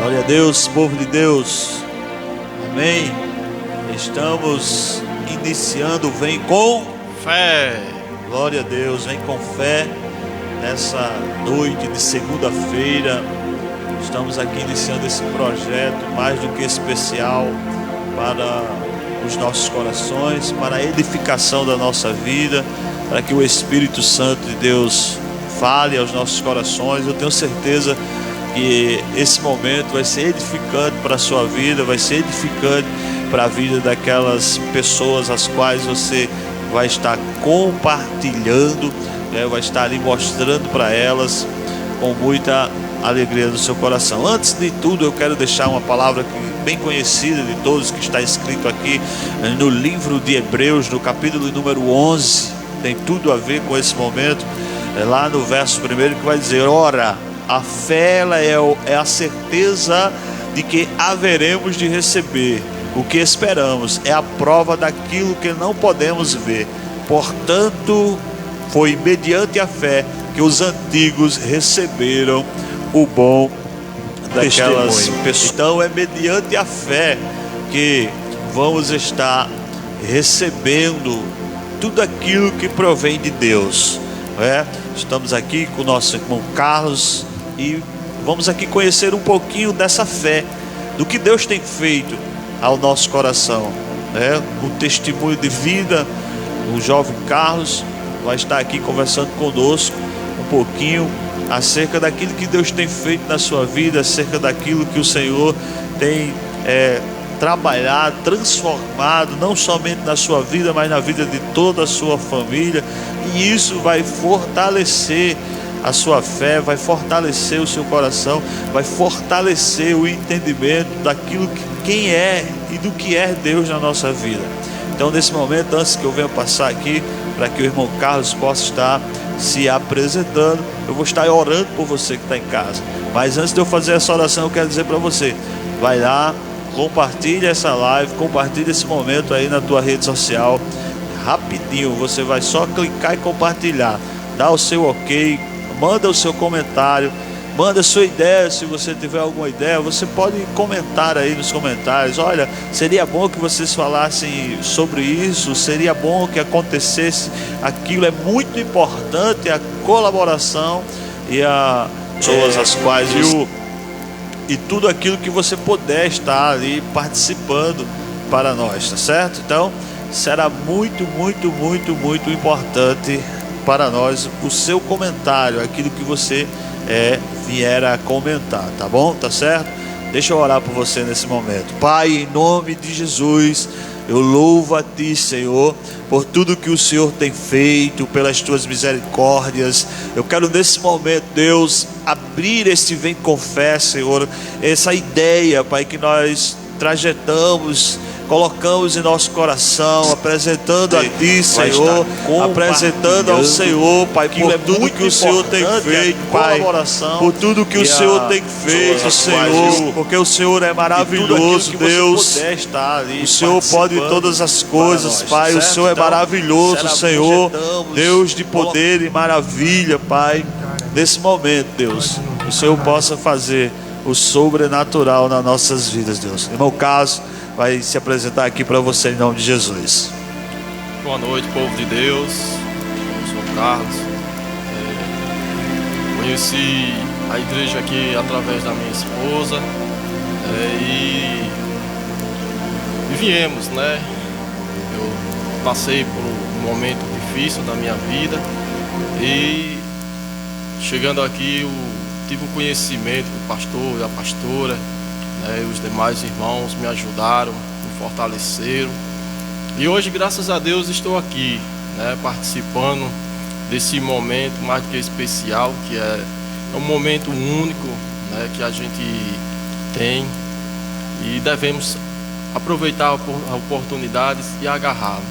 Glória a Deus, povo de Deus. Amém. Estamos iniciando, vem com fé. Glória a Deus, vem com fé. Nessa noite de segunda-feira, estamos aqui iniciando esse projeto mais do que especial para os nossos corações, para a edificação da nossa vida, para que o Espírito Santo de Deus fale aos nossos corações. Eu tenho certeza que esse momento vai ser edificante para a sua vida, vai ser edificante para a vida daquelas pessoas as quais você vai estar compartilhando, vai estar ali mostrando para elas com muita alegria no seu coração. Antes de tudo, eu quero deixar uma palavra bem conhecida de todos, que está escrito aqui no livro de Hebreus, no capítulo número 11, tem tudo a ver com esse momento, lá no verso 1, que vai dizer: ora, a fé ela é a certeza de que haveremos de receber o que esperamos, é a prova daquilo que não podemos ver. Portanto, foi mediante a fé que os antigos receberam o bom daquelas pessoas. Então é mediante a fé que vamos estar recebendo tudo aquilo que provém de Deus. Estamos aqui com o nosso irmão Carlos e vamos aqui conhecer um pouquinho dessa fé, do que Deus tem feito ao nosso coração. O testemunho de vida, o jovem Carlos vai estar aqui conversando conosco um pouquinho acerca daquilo que Deus tem feito na sua vida, acerca daquilo que o Senhor tem trabalhado, transformado, não somente na sua vida, mas na vida de toda a sua família. E isso vai fortalecer a sua fé, vai fortalecer o seu coração, vai fortalecer o entendimento daquilo que quem é e do que é Deus na nossa vida. Então, nesse momento, antes que eu venha passar aqui, para que o irmão Carlos possa estar se apresentando, eu vou estar orando por você que está em casa. Mas antes de eu fazer essa oração, eu quero dizer para você: vai lá, compartilha essa live, compartilha esse momento aí na tua rede social, rapidinho. Você vai só clicar e compartilhar, dá o seu ok, manda o seu comentário, manda a sua ideia. Se você tiver alguma ideia, você pode comentar aí nos comentários: olha, seria bom que vocês falassem sobre isso, seria bom que acontecesse aquilo. É muito importante a colaboração e a pessoas as quais e tudo aquilo que você puder estar ali participando para nós, tá certo? Então será muito importante para nós o seu comentário, aquilo que você vier a comentar, tá bom? Tá certo? Deixa eu orar por você nesse momento. Pai, em nome de Jesus, eu louvo a Ti, Senhor, por tudo que o Senhor tem feito, pelas Tuas misericórdias. Eu quero nesse momento, Deus, abrir esse Vem com Fé, Senhor, essa ideia, Pai, que nós trajetamos, colocamos em nosso coração, apresentando a Ti, Senhor, apresentando ao Senhor, Pai, por tudo que o Senhor tem feito, Pai, por tudo que o Senhor tem feito, Senhor, porque o Senhor é maravilhoso, Deus. O Senhor pode todas as coisas, Pai. O Senhor é maravilhoso, Senhor, Deus de poder e maravilha, Pai. Nesse momento, Deus, o Senhor possa fazer o sobrenatural nas nossas vidas, Deus. Irmão Carlos vai se apresentar aqui para você em nome de Jesus. Boa noite, povo de Deus. Eu sou o Carlos. Conheci a igreja aqui através da minha esposa e viemos, né? Eu passei por um momento difícil da minha vida e chegando aqui eu tive um conhecimento do pastor e a pastora. Os demais irmãos me ajudaram, me fortaleceram. E hoje, graças a Deus, estou aqui, participando desse momento mais do que especial, que é um momento único, que a gente tem e devemos aproveitar a oportunidade e agarrá-la.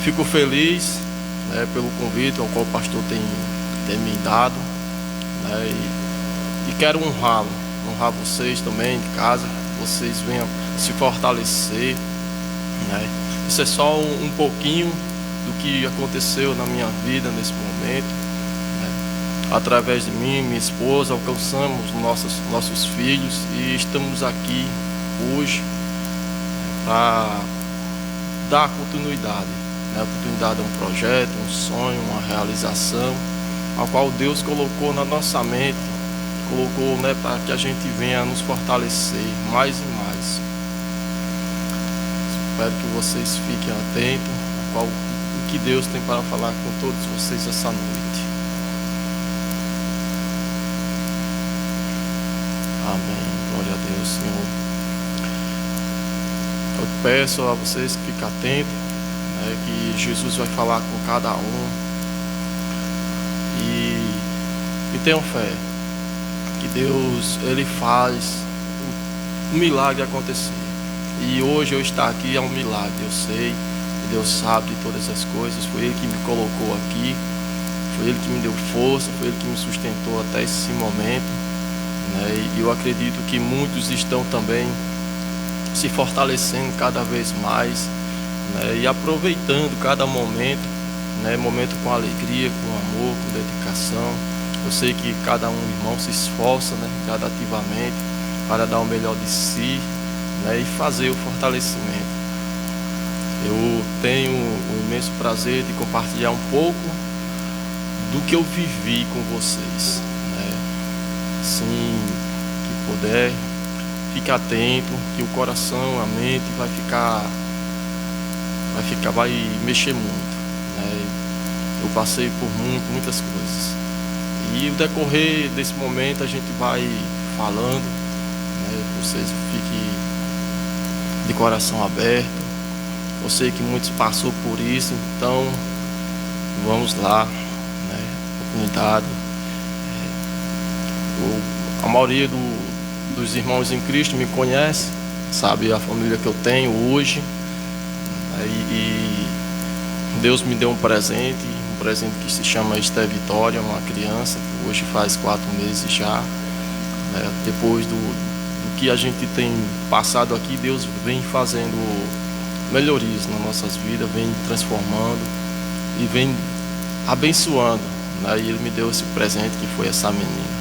Fico feliz pelo convite ao qual o pastor tem me dado, e quero honrar vocês também de casa, que vocês venham se fortalecer, Isso é só um pouquinho do que aconteceu na minha vida nesse momento, através de mim, minha esposa, alcançamos nossos filhos e estamos aqui hoje para dar continuidade. A continuidade é um projeto, um sonho, uma realização, a qual Deus colocou na nossa mente, colocou, para que a gente venha nos fortalecer mais e mais. Espero que vocês fiquem atentos ao que Deus tem para falar com todos vocês essa noite. Amém. Glória a Deus, Senhor. Eu peço a vocês que fiquem atentos, que Jesus vai falar com cada um. E tenham fé que Deus, Ele faz um milagre acontecer. E hoje eu estar aqui é um milagre. Eu sei que Deus sabe de todas as coisas. Foi Ele que me colocou aqui, foi Ele que me deu força, foi Ele que me sustentou até esse momento, E eu acredito que muitos estão também se fortalecendo cada vez mais, e aproveitando cada momento, momento com alegria, com amor, com dedicação. Eu sei que cada irmão se esforça, gradativamente para dar o melhor de si, e fazer o fortalecimento. Eu tenho o imenso prazer de compartilhar um pouco do que eu vivi com vocês, Assim que puder, fique atento, que o coração, a mente vai mexer muito, Eu passei por muitas coisas. E o decorrer desse momento a gente vai falando, Vocês fiquem de coração aberto. Eu sei que muitos passou por isso, então vamos lá, Oportunidade. A maioria dos irmãos em Cristo me conhece, sabe a família que eu tenho hoje, e Deus me deu um presente que se chama Esther Vitória, uma criança que hoje faz 4 meses já, Depois do que a gente tem passado aqui, Deus vem fazendo melhorias nas nossas vidas, vem transformando e vem abençoando, E Ele me deu esse presente que foi essa menina.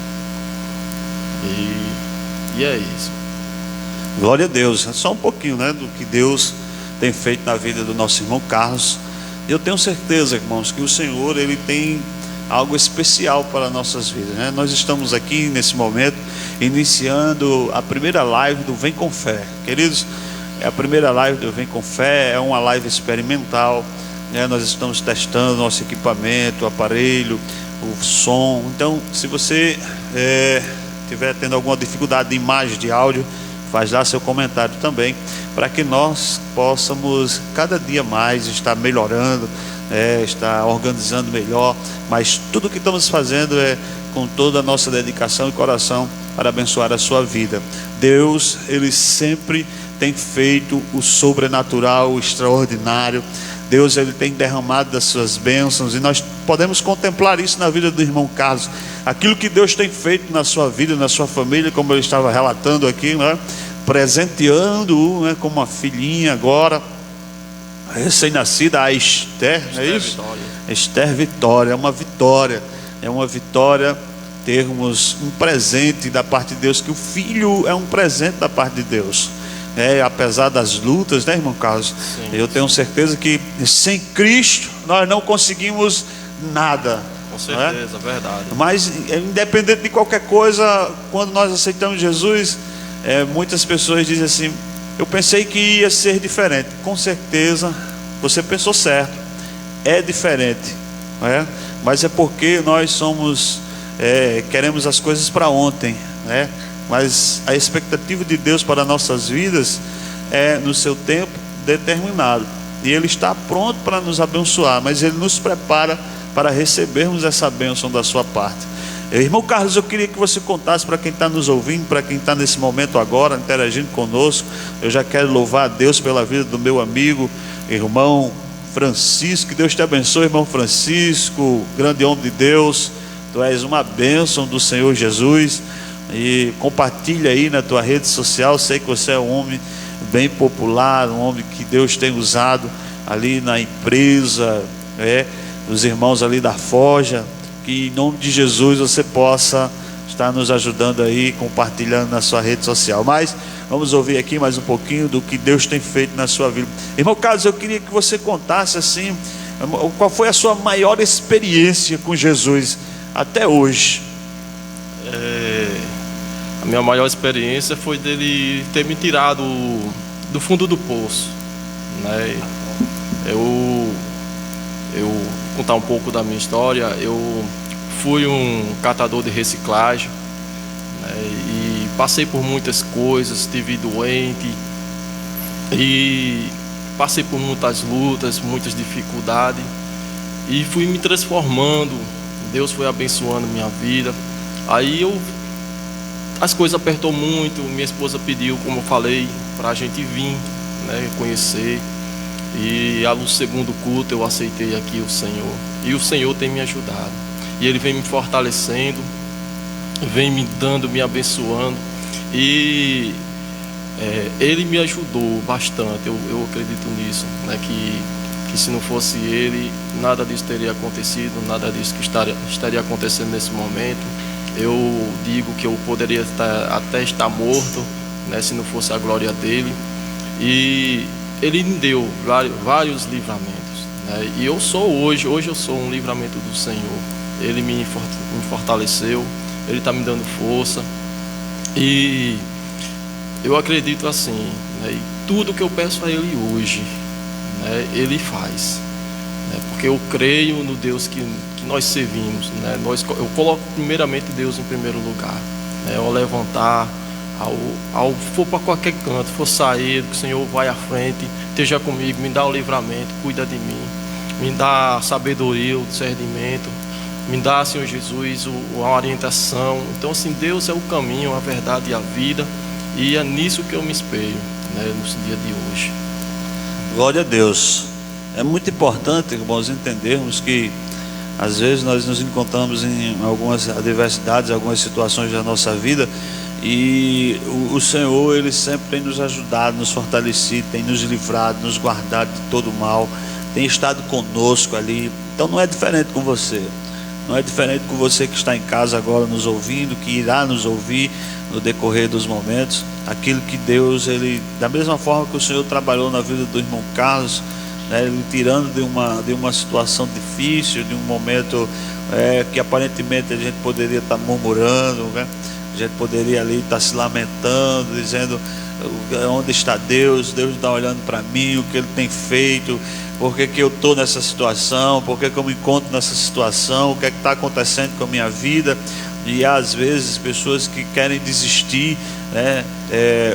E é isso. Glória a Deus. É só um pouquinho, do que Deus tem feito na vida do nosso irmão Carlos. Eu tenho certeza, irmãos, que o Senhor, Ele tem algo especial para nossas vidas, Nós estamos aqui nesse momento iniciando a primeira live do Vem com Fé. Queridos, é a primeira live do Vem com Fé, é uma live experimental, Nós estamos testando nosso equipamento, o aparelho, o som. Então, se você estiver tendo alguma dificuldade de imagem, de áudio, faz lá seu comentário também, para que nós possamos cada dia mais estar melhorando, estar organizando melhor. Mas tudo que estamos fazendo é com toda a nossa dedicação e coração para abençoar a sua vida. Deus, Ele sempre tem feito o sobrenatural, o extraordinário. Deus, Ele tem derramado das suas bênçãos, e nós podemos contemplar isso na vida do irmão Carlos. Aquilo que Deus tem feito na sua vida, na sua família, como ele estava relatando aqui, presenteando-o, com uma filhinha agora, recém-nascida, a Esther, é isso? Vitória. Esther Vitória, é uma vitória termos um presente da parte de Deus, que o filho é um presente da parte de Deus. Apesar das lutas, irmão Carlos? Sim, eu tenho certeza que sem Cristo nós não conseguimos nada. Com certeza, verdade. Mas independente de qualquer coisa, quando nós aceitamos Jesus, muitas pessoas dizem assim: eu pensei que ia ser diferente. Com certeza você pensou certo, é diferente, mas é porque nós somos queremos as coisas para ontem, Mas a expectativa de Deus para nossas vidas é no seu tempo determinado, e Ele está pronto para nos abençoar, mas Ele nos prepara para recebermos essa bênção da sua parte. Irmão Carlos, eu queria que você contasse para quem está nos ouvindo, para quem está nesse momento agora interagindo conosco. Eu já quero louvar a Deus pela vida do meu amigo, irmão Francisco. Que Deus te abençoe, irmão Francisco, grande homem de Deus. Tu és uma bênção do Senhor Jesus. E compartilha aí na tua rede social. Sei que você é um homem bem popular, um homem que Deus tem usado ali na empresa, os irmãos ali da Forja, que em nome de Jesus você possa estar nos ajudando aí, compartilhando na sua rede social. Mas vamos ouvir aqui mais um pouquinho do que Deus tem feito na sua vida. Irmão Carlos, eu queria que você contasse assim, qual foi a sua maior experiência com Jesus até hoje? A minha maior experiência foi dele ter me tirado do fundo do poço, né? Eu contar um pouco da minha história. Eu fui um catador de reciclagem, né? E passei por muitas coisas, estive doente e passei por muitas lutas, muitas dificuldades, e fui me transformando. Deus foi abençoando minha vida. Aí as coisas apertou muito. Minha esposa pediu, como eu falei, para a gente vir, né, conhecer. E no segundo culto eu aceitei aqui o Senhor. E o Senhor tem me ajudado. E Ele vem me fortalecendo, vem me dando, me abençoando. E Ele me ajudou bastante. Eu acredito nisso, né, que se não fosse Ele, nada disso teria acontecido, nada disso que estaria acontecendo nesse momento. Eu digo que eu poderia até estar morto, né, se não fosse a glória dEle. E Ele me deu vários livramentos, né? E eu sou hoje eu sou um livramento do Senhor. Ele me fortaleceu, Ele está me dando força. E eu acredito assim, né? E tudo que eu peço a Ele hoje, né, Ele faz, né? Porque eu creio no Deus que nós servimos, né? Eu coloco primeiramente Deus em primeiro lugar, né? Ao levantar, ao for para qualquer canto, for sair, que o Senhor vai à frente, esteja comigo, me dá o livramento, cuida de mim, me dá a sabedoria, o discernimento, me dá, Senhor Jesus, a orientação. Então assim, Deus é o caminho, a verdade e a vida, e é nisso que eu me espelho, né, no dia de hoje. Glória a Deus. É muito importante, irmãos, entendermos que às vezes nós nos encontramos em algumas adversidades, algumas situações da nossa vida, e o Senhor, Ele sempre tem nos ajudado, nos fortalecido, tem nos livrado, nos guardado de todo mal, tem estado conosco ali. Então não é diferente com você, não é diferente com você que está em casa agora nos ouvindo, que irá nos ouvir no decorrer dos momentos. Aquilo que Deus, Ele, da mesma forma que o Senhor trabalhou na vida do irmão Carlos, né, Ele tirando de uma situação difícil, de um momento que aparentemente a gente poderia estar murmurando, né? A gente poderia ali estar se lamentando, dizendo onde está Deus? Deus está olhando para mim, o que Ele tem feito, por que eu estou nessa situação, por que eu me encontro nessa situação, o que é que está acontecendo com a minha vida. E às vezes pessoas que querem desistir, né?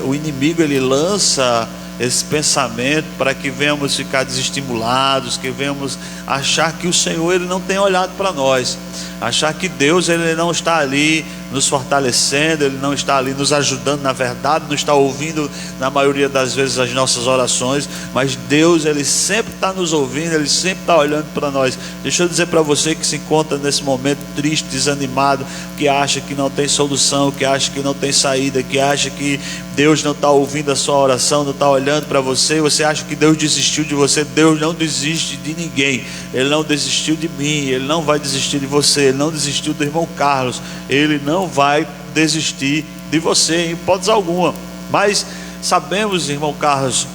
O inimigo, ele lança esse pensamento para que venhamos ficar desestimulados, que venhamos achar que o Senhor, Ele não tem olhado para nós, achar que Deus, Ele não está ali nos fortalecendo, Ele não está ali nos ajudando, na verdade não está ouvindo na maioria das vezes as nossas orações, mas Deus, Ele sempre está nos ouvindo, Ele sempre está olhando para nós. Deixa eu dizer para você que se encontra nesse momento triste, desanimado, que acha que não tem solução, que acha que não tem saída, que acha que Deus não está ouvindo a sua oração, não está olhando para você, você acha que Deus desistiu de você. Deus não desiste de ninguém, Ele não desistiu de mim, Ele não vai desistir de você, Ele não desistiu do irmão Carlos, Ele não vai desistir de você em hipótese alguma. Mas sabemos, irmão Carlos,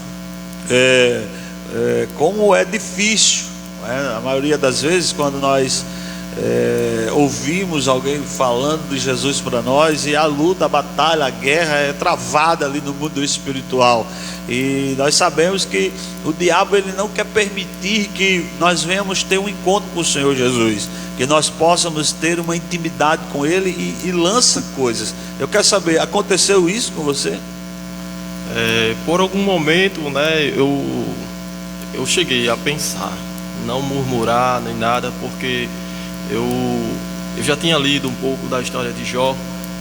como é difícil, né? A maioria das vezes quando nós ouvimos alguém falando de Jesus para nós, e a luta, a batalha, a guerra é travada ali no mundo espiritual, e nós sabemos que o diabo, ele não quer permitir que nós venhamos ter um encontro com o Senhor Jesus, que nós possamos ter uma intimidade com Ele, e lança coisas. Eu quero saber, aconteceu isso com você? Por algum momento, né, eu cheguei a pensar, não murmurar nem nada, porque eu já tinha lido um pouco da história de Jó,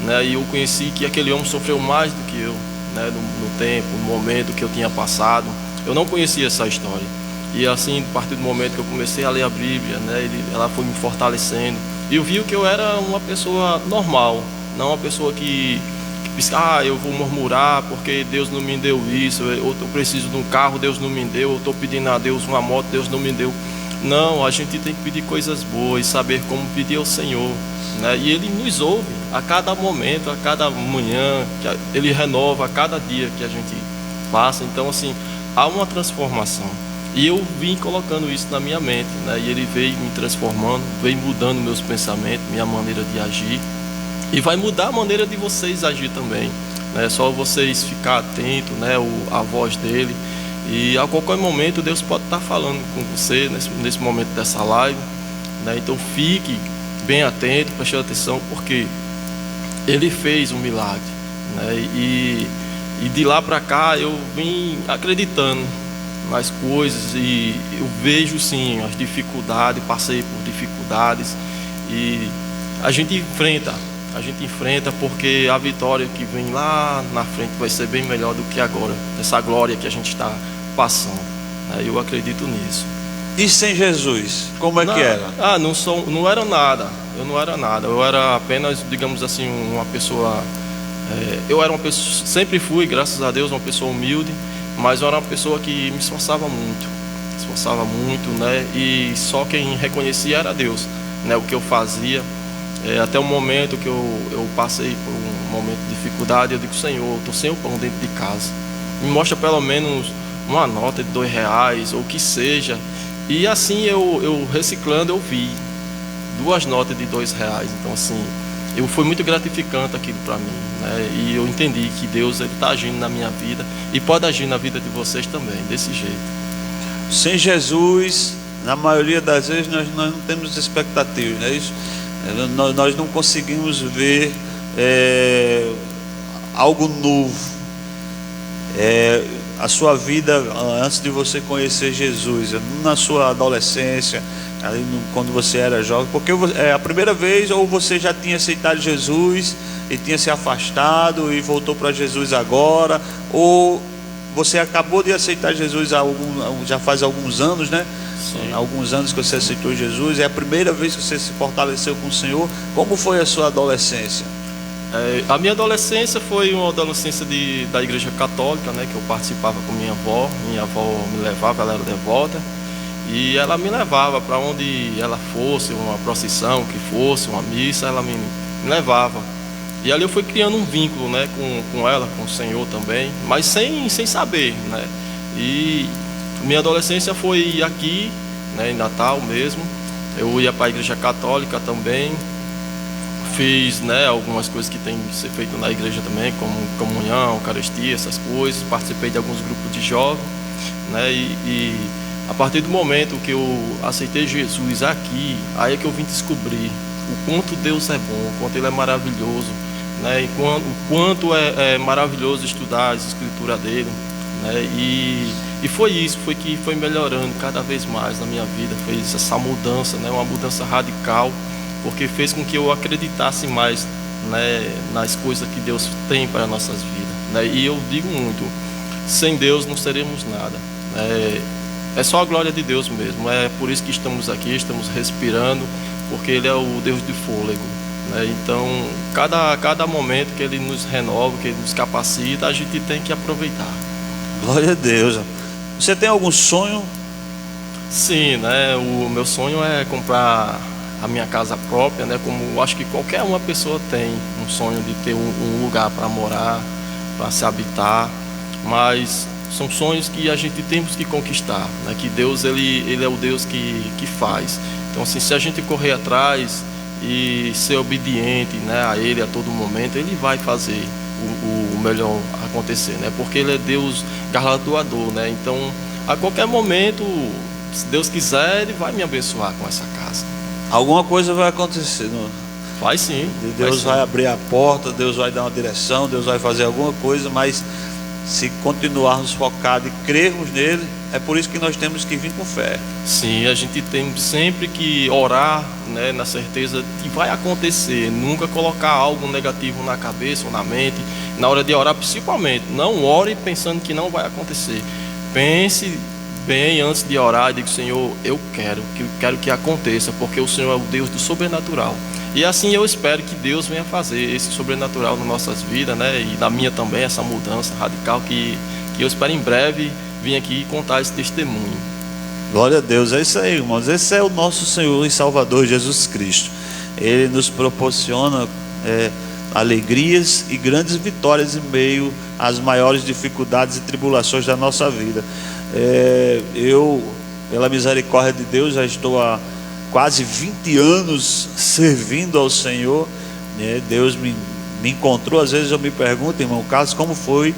né, e eu conheci que aquele homem sofreu mais do que eu, né, no tempo, no momento que eu tinha passado. Eu não conhecia essa história, e assim, a partir do momento que eu comecei a ler a Bíblia, né, ela foi me fortalecendo, e eu vi que eu era uma pessoa normal, não uma pessoa que eu vou murmurar porque Deus não me deu isso, eu preciso de um carro, Deus não me deu, eu estou pedindo a Deus uma moto, Deus não me deu. Não, a gente tem que pedir coisas boas e saber como pedir ao Senhor, né? E Ele nos ouve a cada momento, a cada manhã, Ele renova a cada dia que a gente passa. Então, assim, há uma transformação. E eu vim colocando isso na minha mente, né? E Ele veio me transformando, veio mudando meus pensamentos, minha maneira de agir. E vai mudar a maneira de vocês agir também, né? É só vocês ficar atentos, né, à voz dele. E a qualquer momento Deus pode estar falando com você nesse momento dessa live, né? Então fique bem atento, preste atenção, porque Ele fez um milagre, né? E de lá para cá eu vim acreditando nas coisas e eu vejo sim as dificuldades, passei por dificuldades e a gente enfrenta porque a vitória que vem lá na frente vai ser bem melhor do que agora, essa glória que a gente está passando, né? Eu acredito nisso. E sem Jesus, como é que era? Não era nada, eu não era nada, eu era apenas, digamos assim, uma pessoa, eu era uma pessoa, sempre fui, graças a Deus, uma pessoa humilde, mas eu era uma pessoa que me esforçava muito, né? E só quem reconhecia era Deus, né? O que eu fazia. Até o momento que eu passei por um momento de dificuldade, eu digo: Senhor, eu estou sem o pão dentro de casa, me mostra pelo menos uma nota de R$2 ou o que seja. E assim eu reciclando, eu vi 2 notas de R$2. Então assim, foi muito gratificante aquilo para mim, né? E eu entendi que Deus está agindo na minha vida e pode agir na vida de vocês também, desse jeito. Sem Jesus, na maioria das vezes nós não temos expectativas, não é isso? Nós não conseguimos ver algo novo. A sua vida antes de você conhecer Jesus, na sua adolescência, quando você era jovem, porque a primeira vez, ou você já tinha aceitado Jesus e tinha se afastado e voltou para Jesus agora, ou você acabou de aceitar Jesus já faz alguns anos, né? Sim. Alguns anos que você aceitou Jesus, é a primeira vez que você se fortaleceu com o Senhor. Como foi a sua adolescência? A minha adolescência foi uma adolescência da igreja católica, né? Que eu participava com minha avó me levava, ela era devota, e ela me levava para onde ela fosse, uma procissão que fosse, uma missa, ela me levava. E ali eu fui criando um vínculo, né, com ela, com o Senhor também, mas sem saber, né? E minha adolescência foi aqui, né, em Natal mesmo. Eu ia para a igreja católica também, fiz, né, algumas coisas que tem que ser feito na igreja também, como comunhão, eucaristia, essas coisas. Participei de alguns grupos de jovens, né? E a partir do momento que eu aceitei Jesus aqui, aí é que eu vim descobrir o quanto Deus é bom, o quanto Ele é maravilhoso, né? E o quanto é maravilhoso estudar as escrituras dele, né? E foi isso, que foi melhorando cada vez mais na minha vida, fez essa mudança, né? Uma mudança radical, porque fez com que eu acreditasse mais, né, nas coisas que Deus tem para nossas vidas, né? E eu digo muito, sem Deus não seremos nada, né? É só a glória de Deus mesmo, é por isso que estamos aqui, estamos respirando, porque Ele é o Deus de fôlego, né? Então, cada momento que Ele nos renova, que Ele nos capacita, a gente tem que aproveitar. Glória a Deus. Você tem algum sonho? Sim, né? O meu sonho é comprar a minha casa própria, né? Como acho que qualquer uma pessoa tem um sonho de ter um lugar para morar, para se habitar, mas são sonhos que a gente temos que conquistar, né? Que Deus ele é o Deus que faz. Então assim, se a gente correr atrás e ser obediente, né, a Ele a todo momento, Ele vai fazer o melhor acontecer, né? Porque Ele é Deus galardoador, né? Então a qualquer momento, se Deus quiser, Ele vai me abençoar com essa casa. Alguma coisa vai acontecer, não? Vai sim. Deus vai abrir a porta, Deus vai dar uma direção, Deus vai fazer alguma coisa, mas se continuarmos focados e crermos nele, é por isso que nós temos que vir com fé. Sim, a gente tem sempre que orar, né, na certeza que vai acontecer. Nunca colocar algo negativo na cabeça ou na mente. Na hora de orar, principalmente, não ore pensando que não vai acontecer. Pense bem antes de orar e diga: Senhor, eu quero que aconteça, porque o Senhor é o Deus do sobrenatural. E assim eu espero que Deus venha fazer esse sobrenatural nas nossas vidas, né? E na minha também, essa mudança radical que eu espero em breve vir aqui contar esse testemunho. Glória a Deus, é isso aí, irmãos. Esse é o nosso Senhor e Salvador Jesus Cristo. Ele nos proporciona alegrias e grandes vitórias em meio às maiores dificuldades e tribulações da nossa vida. Eu, pela misericórdia de Deus, já estou há quase 20 anos servindo ao Senhor, né? Deus me encontrou. Às vezes eu me pergunto, irmão Carlos, como foi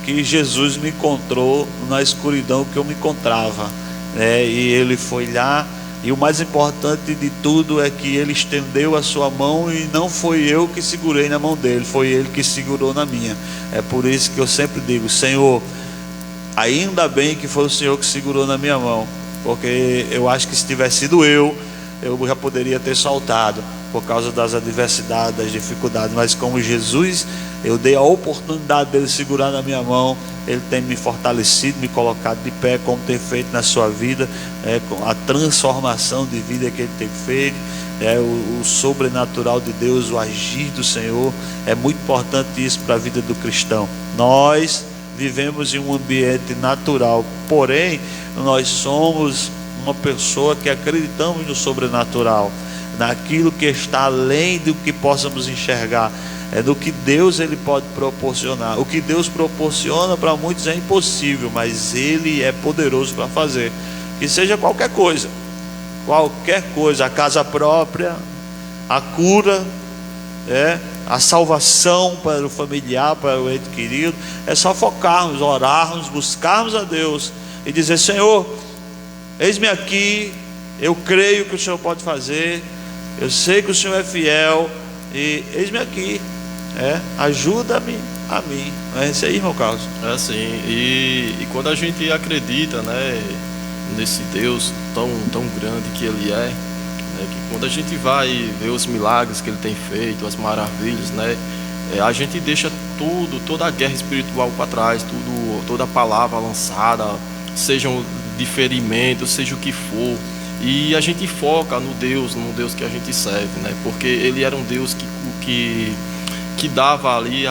que Jesus me encontrou na escuridão que eu me encontrava, né? E Ele foi lá, e o mais importante de tudo é que Ele estendeu a sua mão, e não foi eu que segurei na mão dele, foi Ele que segurou na minha. É por isso que eu sempre digo: Senhor, ainda bem que foi o Senhor que segurou na minha mão, porque eu acho que se tivesse sido eu já poderia ter saltado por causa das adversidades, das dificuldades. Mas como Jesus, eu dei a oportunidade dele segurar na minha mão, ele tem me fortalecido, me colocado de pé, como tem feito na sua vida, com a transformação de vida que ele tem feito, o sobrenatural de Deus, o agir do Senhor. É muito importante isso para a vida do cristão. Nós vivemos em um ambiente natural, porém nós somos uma pessoa que acreditamos no sobrenatural, naquilo que está além do que possamos enxergar, do que Deus ele pode proporcionar. O que Deus proporciona para muitos é impossível, mas Ele é poderoso para fazer, que seja qualquer coisa, a casa própria, a cura, a salvação para o familiar, para o ente querido. É só focarmos, orarmos, buscarmos a Deus e dizer: Senhor, eis-me aqui, eu creio que o Senhor pode fazer, eu sei que o Senhor é fiel, e eis-me aqui, ajuda-me a mim. Não é isso aí, irmão Carlos? É assim, e quando a gente acredita, né, nesse Deus tão grande que Ele é, né, que quando a gente vai ver os milagres que Ele tem feito, as maravilhas, né, a gente deixa toda a guerra espiritual para trás, toda a palavra lançada, sejam de ferimento, seja o que for, e a gente foca no Deus que a gente serve, né? Porque Ele era um Deus que dava ali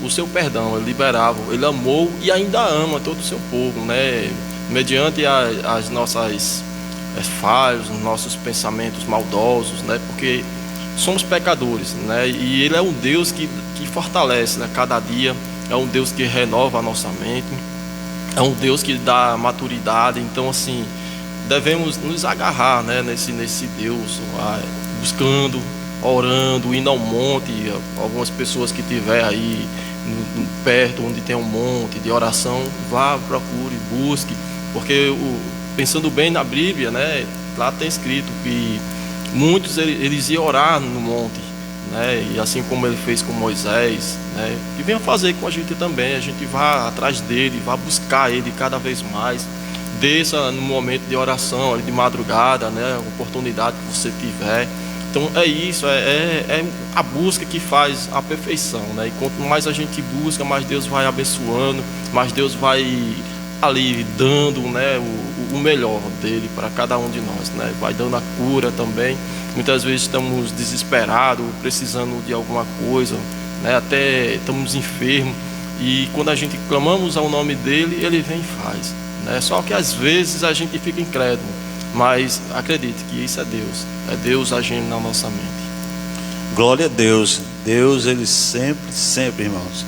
o seu perdão, Ele liberava, Ele amou e ainda ama todo o seu povo, né? Mediante as nossas falhas, os nossos pensamentos maldosos, né? Porque somos pecadores, né? E Ele é um Deus que fortalece, né? Cada dia, é um Deus que renova a nossa mente, é um Deus que dá maturidade. Então, assim, devemos nos agarrar, né, nesse Deus, buscando, orando, indo ao monte. Algumas pessoas que tiver aí perto, onde tem um monte de oração, vá, procure, busque, porque pensando bem na Bíblia, né, lá tem escrito que muitos eles iam orar no monte, né, e assim como ele fez com Moisés, né, e venha fazer com a gente também. A gente vá atrás dele, vá buscar ele cada vez mais. Desça no momento de oração, de madrugada, né, oportunidade que você tiver. Então é isso, é a busca que faz a perfeição, né? E quanto mais a gente busca, mais Deus vai abençoando, mais Deus vai ali dando, né, o melhor dele para cada um de nós, né? Vai dando a cura também. Muitas vezes estamos desesperados, precisando de alguma coisa, né? Até estamos enfermos, e quando a gente clamamos ao nome dele, ele vem e faz, né? Só que às vezes a gente fica incrédulo, mas acredite que isso é Deus agindo na nossa mente. Glória a Deus. Deus, ele sempre, irmãos,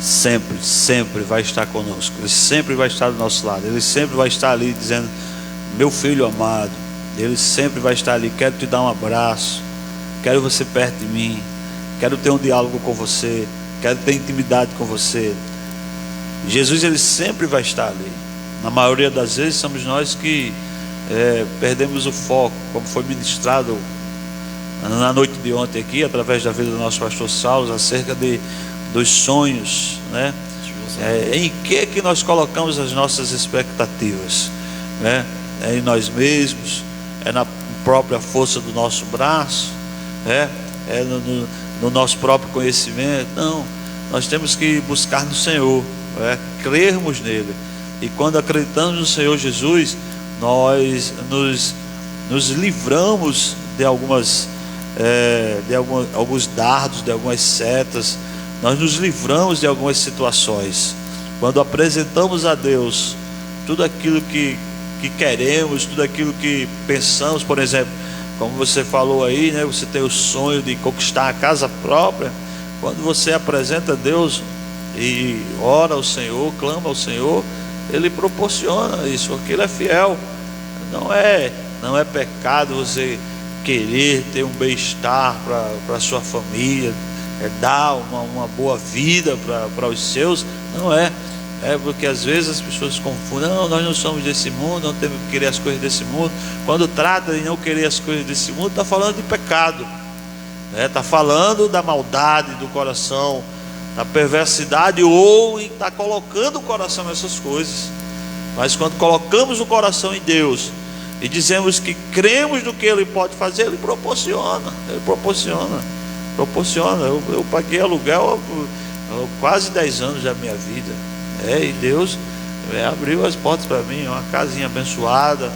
sempre vai estar conosco. Ele sempre vai estar do nosso lado. Ele sempre vai estar ali dizendo: meu filho amado. Ele sempre vai estar ali: quero te dar um abraço, quero você perto de mim, quero ter um diálogo com você, quero ter intimidade com você. Jesus, ele sempre vai estar ali. Na maioria das vezes somos nós que perdemos o foco, como foi ministrado na noite de ontem aqui, através da vida do nosso pastor Saulo, acerca dos sonhos, né? Em que nós colocamos as nossas expectativas, né? É em nós mesmos, é na própria força do nosso braço, é no nosso próprio conhecimento. Não, nós temos que buscar no Senhor, crermos nele. E quando acreditamos no Senhor Jesus, nós nos livramos de alguns dardos, de algumas setas. Nós nos livramos de algumas situações. Quando apresentamos a Deus tudo aquilo que que queremos, tudo aquilo que pensamos. Por exemplo, como você falou aí, né? Você tem o sonho de conquistar a casa própria. Quando você apresenta a Deus e ora ao Senhor, clama ao Senhor, Ele proporciona isso, porque Ele é fiel. Não é pecado você querer ter um bem-estar para a sua família, dar uma boa vida para os seus. Não é. É porque às vezes as pessoas confundem. Não, nós não somos desse mundo, não temos que querer as coisas desse mundo. Quando trata de não querer as coisas desse mundo, está falando de pecado, está falando da maldade do coração, da perversidade, ou está colocando o coração nessas coisas. Mas quando colocamos o coração em Deus e dizemos que cremos no que Ele pode fazer, Ele proporciona. Eu paguei aluguel há quase 10 anos da minha vida, e Deus abriu as portas para mim, uma casinha abençoada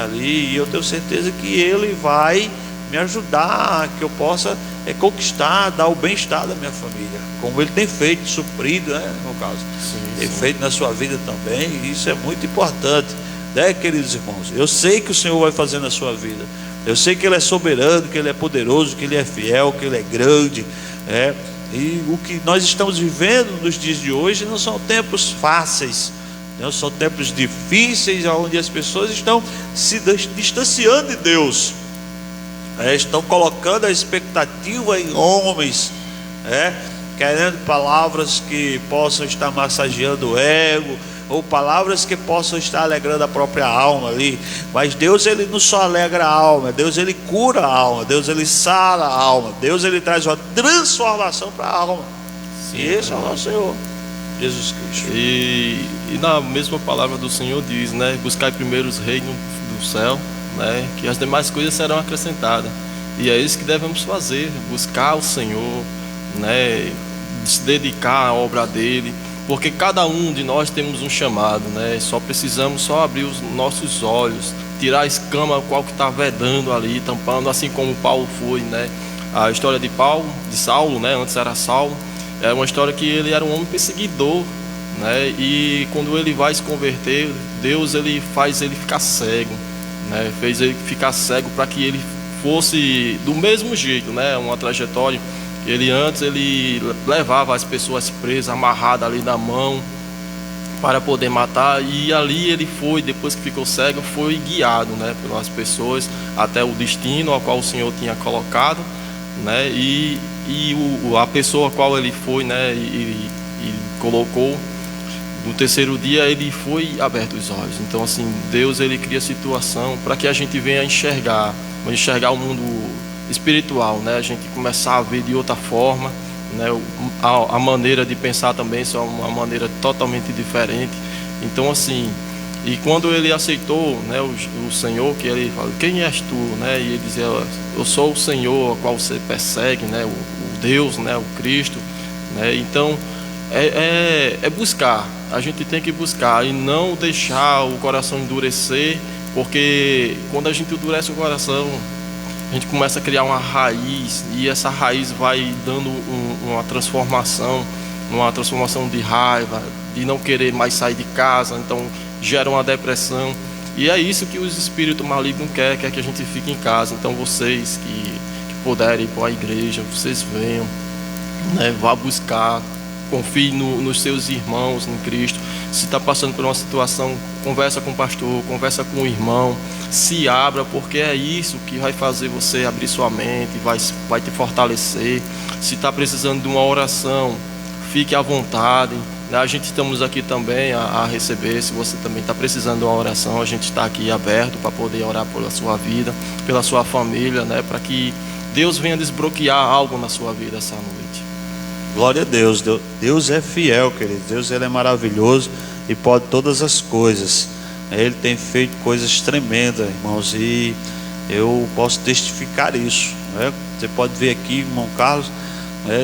ali, e eu tenho certeza que Ele vai me ajudar, que eu possa conquistar, dar o bem-estar da minha família, como Ele tem feito, suprido, no caso, tem feito na sua vida também. E isso é muito importante, queridos irmãos. Eu sei que o Senhor vai fazer na sua vida, eu sei que Ele é soberano, que Ele é poderoso, que Ele é fiel, que Ele é grande, e o que nós estamos vivendo nos dias de hoje não são tempos fáceis, não são tempos difíceis, onde as pessoas estão se distanciando de Deus, estão colocando a expectativa em homens, querendo palavras que possam estar massageando o ego, ou palavras que possam estar alegrando a própria alma ali. Mas Deus, Ele não só alegra a alma, Deus, Ele cura a alma, Deus, Ele sara a alma, Deus, Ele traz uma transformação para a alma. E esse é o nosso Senhor Jesus Cristo. E na mesma palavra do Senhor diz, buscai primeiro os reinos do céu, que as demais coisas serão acrescentadas. E é isso que devemos fazer, buscar o Senhor, se dedicar à obra dele, porque cada um de nós temos um chamado, só precisamos abrir os nossos olhos, tirar a escama qual que está vedando ali, tampando, assim como Paulo foi, a história de Saulo, antes era Saulo, é uma história que ele era um homem perseguidor, e quando ele vai se converter, Deus, ele faz ele ficar cego, fez ele ficar cego para que ele fosse do mesmo jeito, uma trajetória. Ele levava as pessoas presas, amarradas ali na mão, para poder matar. E ali ele foi, depois que ficou cego, foi guiado, pelas pessoas até o destino ao qual o Senhor tinha colocado, e a pessoa a qual ele foi, e colocou, no terceiro dia ele foi aberto os olhos. Então, assim, Deus, ele cria situação para que a gente venha enxergar o mundo espiritual, a gente começar a ver de outra forma, a maneira de pensar também é uma maneira totalmente diferente. Então, assim, e quando ele aceitou, o Senhor, que ele fala, quem és tu, e ele dizia, eu sou o Senhor, a qual você persegue, o Deus, o Cristo, então é buscar, a gente tem que buscar e não deixar o coração endurecer, porque quando a gente endurece o coração, a gente começa a criar uma raiz, e essa raiz vai dando uma transformação de raiva, de não querer mais sair de casa, então gera uma depressão. E é isso que os espíritos malignos quer que a gente fique em casa. Então vocês que puderem ir para a igreja, vocês venham, vá buscar, confie nos seus irmãos em Cristo. Se está passando por uma situação, conversa com o pastor, conversa com o irmão, se abra, porque é isso que vai fazer você abrir sua mente, vai te fortalecer. Se está precisando de uma oração, fique à vontade, a gente estamos aqui também a receber. Se você também está precisando de uma oração, a gente está aqui aberto para poder orar pela sua vida, pela sua família, para que Deus venha desbloquear algo na sua vida essa noite. Glória a Deus. Deus é fiel, querido. Deus, Ele é maravilhoso e pode todas as coisas. Ele tem feito coisas tremendas, irmãos, e eu posso testificar isso. Você pode ver aqui, irmão Carlos,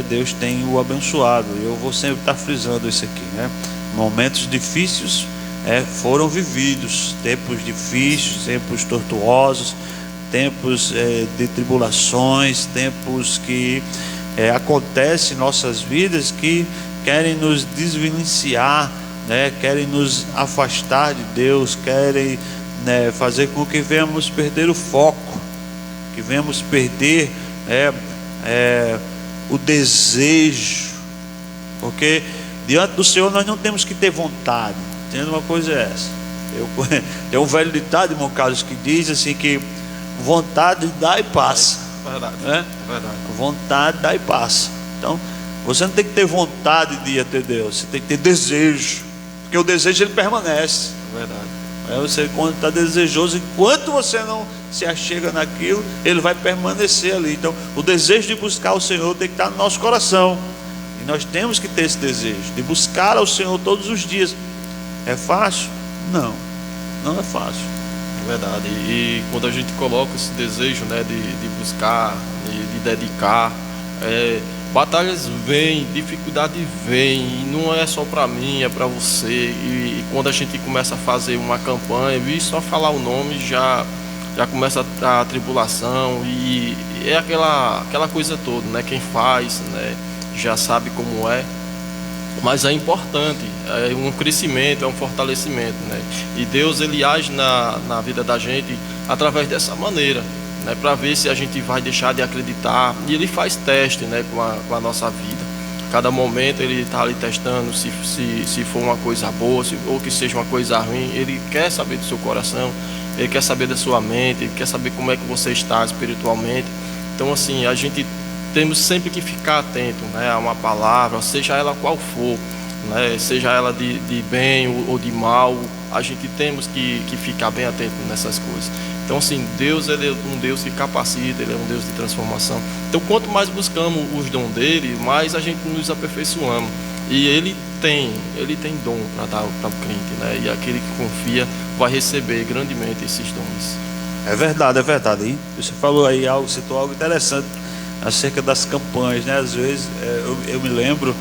Deus tem o abençoado. Eu vou sempre estar frisando isso aqui, Momentos difíceis foram vividos, tempos difíceis, tempos tortuosos, tempos de tribulações, tempos que acontecem em nossas vidas, que querem nos desvinciar, querem nos afastar de Deus, querem fazer com que venhamos perder o foco, que venhamos perder o desejo, porque diante do Senhor nós não temos que ter vontade. Entende? Uma coisa é essa. Tem um velho ditado, irmão Carlos, que diz assim que vontade dá e passa. Verdade. Verdade. Vontade dá e passa. Então você não tem que ter vontade de ir até Deus, você tem que ter desejo, porque o desejo ele permanece. Verdade. Você, quando está desejoso, enquanto você não se achega naquilo, ele vai permanecer ali. Então o desejo de buscar o Senhor tem que estar no nosso coração, e nós temos que ter esse desejo de buscar ao Senhor todos os dias. É fácil? Não, não é fácil. Verdade. E quando a gente coloca esse desejo, de buscar, de dedicar, batalhas vêm, dificuldade vem, e não é só para mim, é para você. E quando a gente começa a fazer uma campanha, e só falar o nome já começa a tribulação, e é aquela coisa toda, né? Quem faz, né, já sabe como é. Mas é importante, é um crescimento, é um fortalecimento, né? E Deus ele age na vida da gente através dessa maneira, né? Para ver se a gente vai deixar de acreditar. E Ele faz teste, né? com a nossa vida. Cada momento Ele está ali testando se for uma coisa boa, ou que seja uma coisa ruim. Ele quer saber do seu coração, Ele quer saber da sua mente, Ele quer saber como é que você está espiritualmente. Então assim, a gente temos sempre que ficar atento, né, a uma palavra, seja ela qual for, né, seja ela de bem ou de mal, a gente temos que ficar bem atento nessas coisas. Então assim, Deus ele é um Deus que capacita, Ele é um Deus de transformação. Então quanto mais buscamos os dons dele, mais a gente nos aperfeiçoamos. E Ele tem dom para dar para o crente, né, e aquele que confia vai receber grandemente esses dons. É verdade, é verdade. E você falou aí algo, citou algo interessante acerca das campanhas, né? Às vezes eu me lembro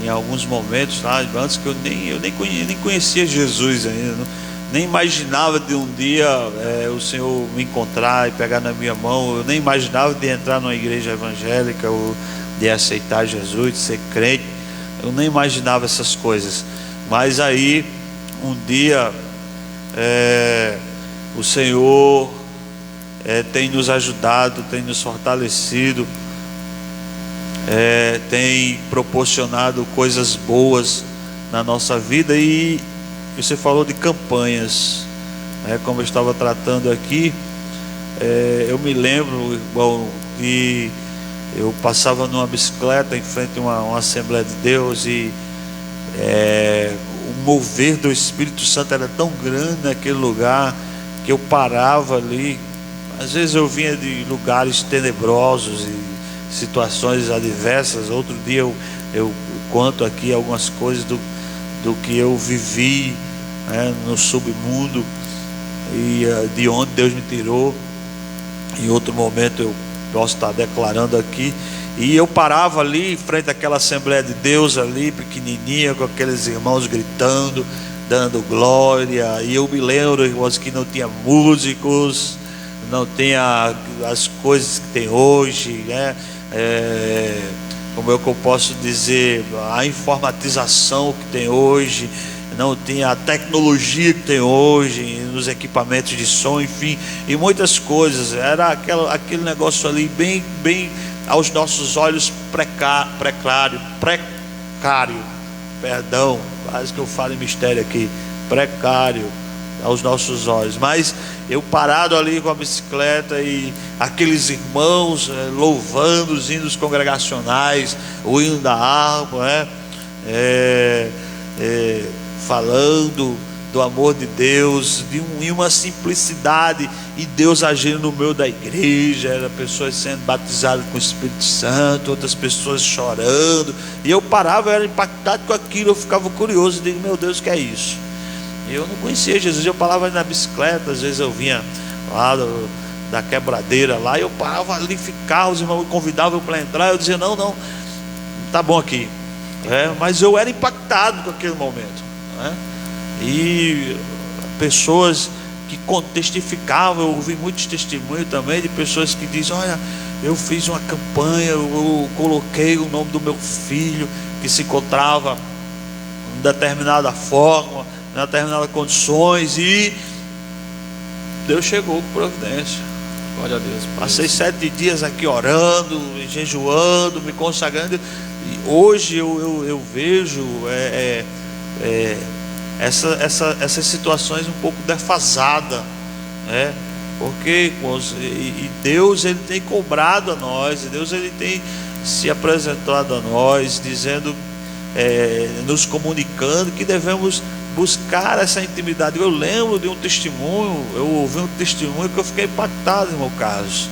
em alguns momentos lá, antes que eu nem conhecia Jesus ainda, nem imaginava de um dia o Senhor me encontrar e pegar na minha mão. Eu nem imaginava de entrar numa igreja evangélica, ou de aceitar Jesus, de ser crente. Eu nem imaginava essas coisas. Mas aí um dia o Senhor tem nos ajudado, tem nos fortalecido, tem proporcionado coisas boas na nossa vida. E você falou de campanhas, né? Como eu estava tratando aqui, eu me lembro, irmão, que eu passava numa bicicleta em frente a uma Assembleia de Deus, e o mover do Espírito Santo era tão grande naquele lugar, que eu parava ali. Às vezes eu vinha de lugares tenebrosos e situações adversas. Outro dia eu conto aqui algumas coisas do que eu vivi, né, no submundo, e de onde Deus me tirou. Em outro momento eu posso estar declarando aqui. E eu parava ali em frente àquela Assembleia de Deus ali, pequenininha, com aqueles irmãos gritando, dando glória. E eu me lembro, irmãos, que não tinha músicos, não tinha as coisas que tem hoje, né? Como é que eu posso dizer, a informatização que tem hoje, não tinha a tecnologia que tem hoje nos equipamentos de som, enfim, e muitas coisas. Era aquele negócio ali bem aos nossos olhos precário, perdão, quase que eu falo em mistério aqui, precário aos nossos olhos. Mas eu parado ali com a bicicleta, e aqueles irmãos louvando os hinos congregacionais, o hino da harpa, falando do amor de Deus, e uma simplicidade, e Deus agindo no meio da igreja. Era pessoas sendo batizadas com o Espírito Santo, outras pessoas chorando, e eu parava, eu era impactado com aquilo. Eu ficava curioso, digo, meu Deus, o que é isso? Eu não conhecia Jesus, eu parava na bicicleta. Às vezes eu vinha lá da quebradeira lá, e eu parava ali, ficava, os irmãos me convidavam para entrar, eu dizia, não, tá bom aqui, mas eu era impactado com aquele momento, né? E pessoas que testificavam, eu ouvi muitos testemunhos também de pessoas que dizem, olha, eu fiz uma campanha, eu coloquei o nome do meu filho que se encontrava em determinada forma, em determinadas condições, e Deus chegou com providência. Glória a Deus. Passei 7 dias aqui orando, jejuando, me consagrando. E hoje eu vejo essas situações um pouco defasadas, né? Porque Deus, ele tem cobrado a nós, Deus, ele tem se apresentado a nós, dizendo, nos comunicando que devemos buscar essa intimidade. Eu lembro de um testemunho, eu ouvi um testemunho que eu fiquei impactado, irmão Carlos.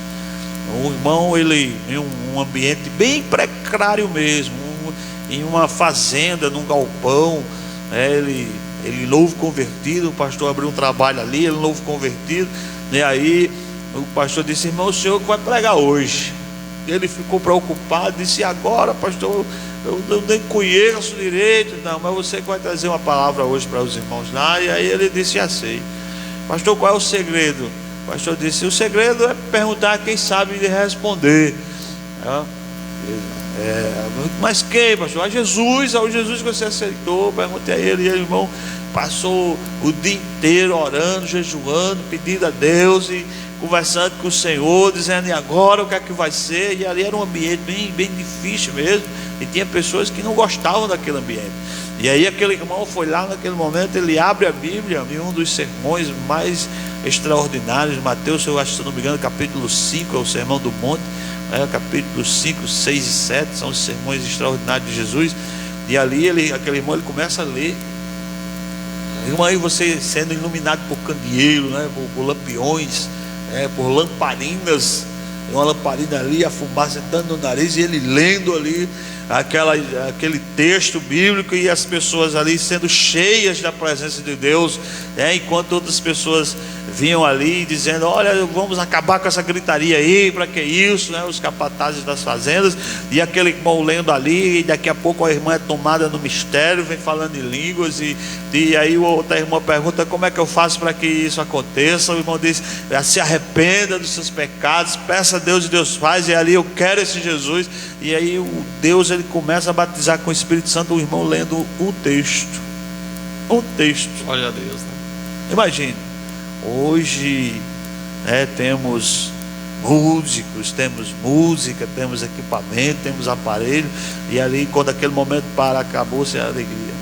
Um irmão, ele em um ambiente bem precário mesmo, em uma fazenda, num galpão, ele novo convertido, o pastor abriu um trabalho ali, ele novo convertido, e aí o pastor disse: irmão, o senhor que vai pregar hoje? Ele ficou preocupado, disse: agora, pastor, eu nem conheço direito. Não, mas você que vai trazer uma palavra hoje para os irmãos lá. E aí ele disse: já sei. Pastor, qual é o segredo? O pastor disse: o segredo é perguntar a quem sabe lhe responder. Mas quem, pastor? A Jesus, ao Jesus que você aceitou. Perguntei a ele, e o irmão passou o dia inteiro orando, jejuando, pedindo a Deus e conversando com o Senhor, dizendo: e agora o que é que vai ser? E ali era um ambiente bem difícil mesmo, e tinha pessoas que não gostavam daquele ambiente. E aí aquele irmão foi lá naquele momento, ele abre a Bíblia, em um dos sermões mais extraordinários, Mateus, eu acho, se não me engano, capítulo 5, é o Sermão do Monte, capítulo 5, 6 e 7, são os sermões extraordinários de Jesus. E ali aquele irmão, ele começa a ler. Irmão, aí você sendo iluminado por candeeiro, né, por lampiões, por lamparinas, uma lamparina ali, a fumaça entrando no nariz, e ele lendo ali aquele texto bíblico, e as pessoas ali sendo cheias da presença de Deus, enquanto outras pessoas vinham ali dizendo: olha, vamos acabar com essa gritaria aí, para que isso, né? Os capatazes das fazendas. E aquele irmão lendo ali, e daqui a pouco a irmã é tomada no mistério, vem falando em línguas, e aí outra irmã pergunta: como é que eu faço para que isso aconteça? O irmão diz: se arrependa dos seus pecados, peça a Deus, e Deus faz. E ali: eu quero esse Jesus. E aí o Deus, ele começa a batizar com o Espírito Santo, o irmão lendo um texto. Olha a Deus, né? Imagine, hoje temos músicos, temos música, temos equipamento, temos aparelho, e ali quando aquele momento acabou-se a alegria.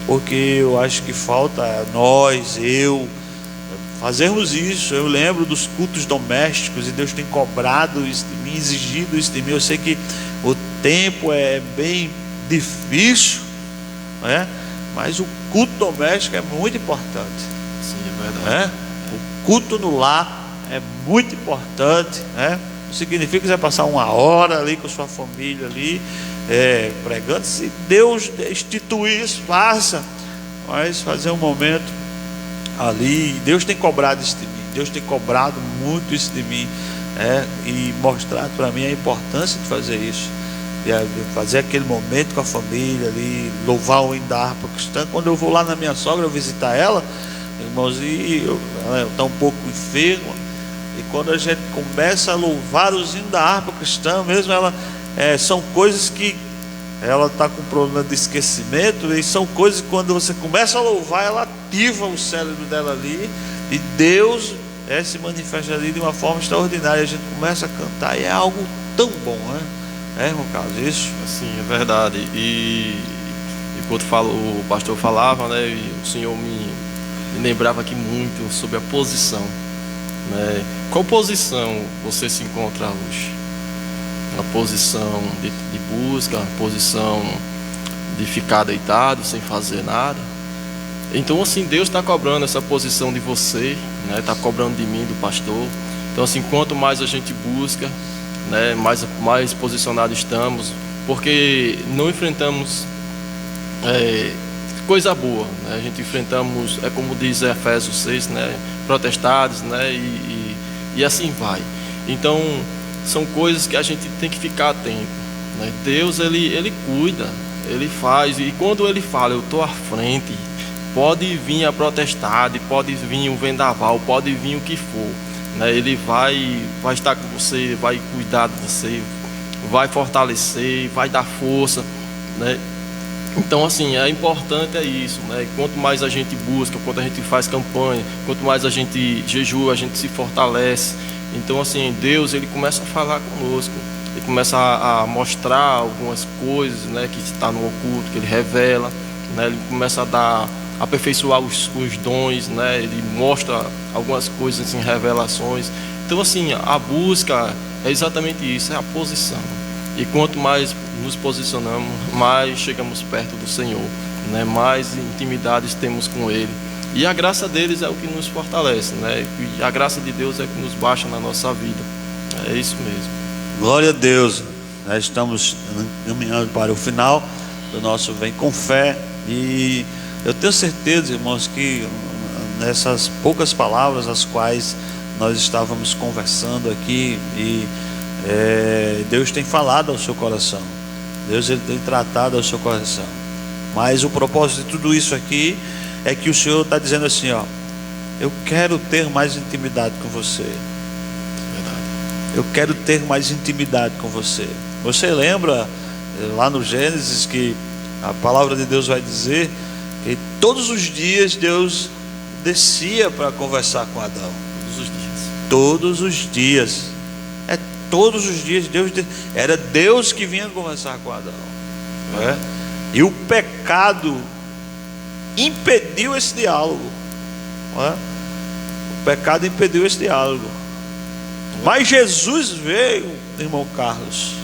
Porque eu acho que falta nós, fazermos isso. Eu lembro dos cultos domésticos, e Deus tem cobrado isso de mim, exigido isso de mim. Eu sei que o tempo é bem difícil, mas o culto doméstico é muito importante. Sim, é verdade. O culto no lar é muito importante, Não significa que você vai passar uma hora ali com sua família ali, pregando. Se Deus instituir isso, faça, mas fazer um momento ali. Deus tem cobrado isso de mim, Deus tem cobrado muito isso de mim, e mostrado para mim a importância de fazer isso, de fazer aquele momento com a família ali, louvar o hino da harpa cristã. Quando eu vou lá na minha sogra visitar ela, irmãos, ela está um pouco enferma, e quando a gente começa a louvar os hinos da harpa cristã, mesmo ela, são coisas que ela está com problema de esquecimento, e são coisas que quando você começa a louvar, ela ativa o cérebro dela ali, e Deus se manifesta ali de uma forma extraordinária. A gente começa a cantar, e é algo tão bom, irmão Carlos, isso? Sim, é verdade. E enquanto o pastor falava, e o Senhor me lembrava aqui muito sobre a posição, Qual posição você se encontra hoje? Uma posição de busca, uma posição de ficar deitado sem fazer nada? Então, assim, Deus está cobrando essa posição de você, está cobrando de mim, do pastor. Então, assim, quanto mais a gente busca, mais posicionados estamos, porque não enfrentamos coisa boa, a gente enfrentamos, como diz Efésios 6, protestados, e assim vai. Então, são coisas que a gente tem que ficar atento, Deus, ele cuida, ele faz, e quando ele fala: eu estou à frente, pode vir a protestade, pode vir um vendaval, pode vir o que for, ele vai estar com você, vai cuidar de você, vai fortalecer, vai dar força, Então, assim, é importante isso, né? Quanto mais a gente busca, quanto a gente faz campanha, quanto mais a gente jejua, a gente se fortalece. Então, assim, Deus, ele começa a falar conosco, ele começa a mostrar algumas coisas, né, que está no oculto, que ele revela, né? Ele começa a aperfeiçoar os dons, né? Ele mostra algumas coisas em revelações. Então, assim, a busca é exatamente isso, é a posição. E quanto mais nos posicionamos, mais chegamos perto do Senhor, né? Mais intimidades temos com Ele. E a graça deles é o que nos fortalece, né? E a graça de Deus é o que nos baixa na nossa vida. É isso mesmo. Glória a Deus. Nós estamos caminhando para o final do nosso Vem com Fé. E eu tenho certeza, irmãos, que nessas poucas palavras as quais nós estávamos conversando aqui, e Deus tem falado ao seu coração. Deus, ele tem tratado ao seu coração. Mas o propósito de tudo isso aqui é que o Senhor está dizendo assim, ó: eu quero ter mais intimidade com você. Verdade. Eu quero ter mais intimidade com você. Você lembra lá no Gênesis que a palavra de Deus vai dizer que todos os dias Deus descia para conversar com Adão. Todos os dias. Todos os dias. Todos os dias era Deus que vinha conversar com Adão. E o pecado impediu esse diálogo. O pecado impediu esse diálogo. Mas Jesus veio, irmão Carlos,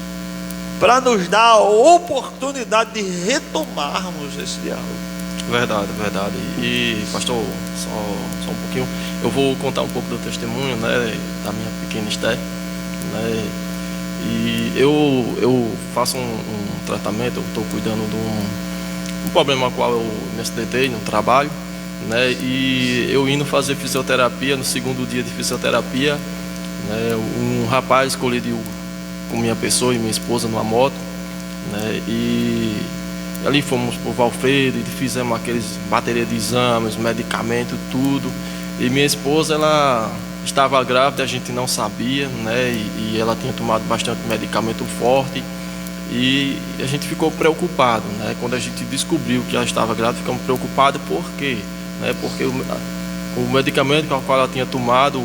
para nos dar a oportunidade de retomarmos esse diálogo. Verdade, verdade. E pastor, só um pouquinho, eu vou contar um pouco do testemunho, né, da minha pequena Esther, né? E eu faço um tratamento, eu estou cuidando de um problema ao qual eu me acidentei no trabalho, né? E eu indo fazer fisioterapia, no segundo dia de fisioterapia, né, um rapaz colidiu com minha pessoa e minha esposa numa moto, né? E ali fomos para o Valfredo e fizemos aqueles bateria de exames, medicamento, tudo. E minha esposa, ela estava grávida, a gente não sabia, né? E ela tinha tomado bastante medicamento forte. E a gente ficou preocupado, né? Quando a gente descobriu que ela estava grávida, ficamos preocupados. Por quê? Né? Porque o medicamento com o qual ela tinha tomado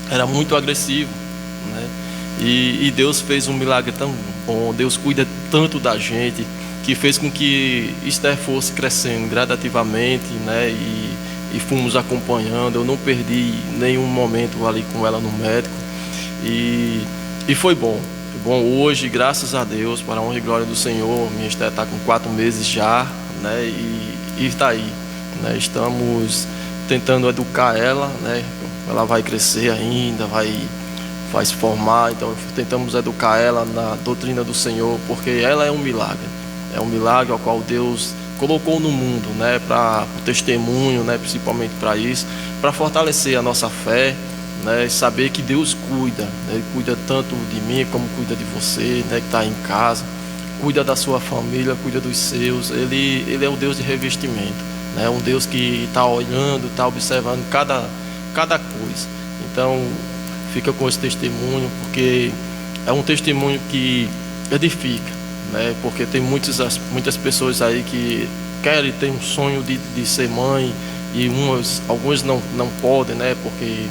era muito agressivo, né? E Deus fez um milagre tão bom. Deus cuida tanto da gente, que fez com que Esther fosse crescendo gradativamente, né? E fomos acompanhando. Eu não perdi nenhum momento ali com ela no médico. E foi bom. Foi bom hoje, graças a Deus, para a honra e glória do Senhor. Minha Esther está com 4 meses já, né? E está aí, né? Estamos tentando educar ela, né? Ela vai crescer ainda, vai se formar. Então tentamos educar ela na doutrina do Senhor, porque ela é um milagre. É um milagre ao qual Deus colocou no mundo, né, para o testemunho, né, principalmente para isso, para fortalecer a nossa fé, né, e saber que Deus cuida, né, Ele cuida tanto de mim como cuida de você, né, que está em casa, cuida da sua família, cuida dos seus. Ele é o Deus de revestimento, né, um Deus que está olhando, está observando cada coisa. Então fica com esse testemunho, porque é um testemunho que edifica, né? Porque tem muitas pessoas aí que querem ter um sonho de ser mãe, e alguns não podem, né? Porque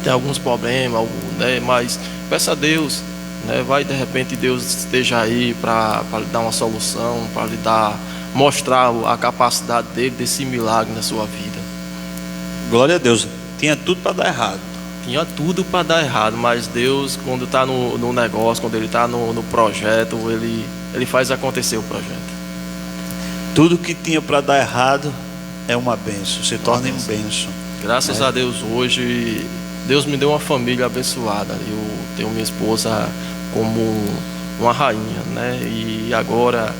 tem alguns problemas, né? Mas peça a Deus, né? Vai, de repente Deus esteja aí para lhe dar uma solução, para lhe mostrar a capacidade dele, desse milagre na sua vida. Glória a Deus. Tinha tudo para dar errado. Tinha tudo para dar errado, mas Deus, quando está no negócio, quando Ele está no projeto, ele faz acontecer o projeto. Tudo que tinha para dar errado é uma bênção, se torna em bênção. Graças a Deus, hoje Deus me deu uma família abençoada. Eu tenho minha esposa como uma rainha, né? E agora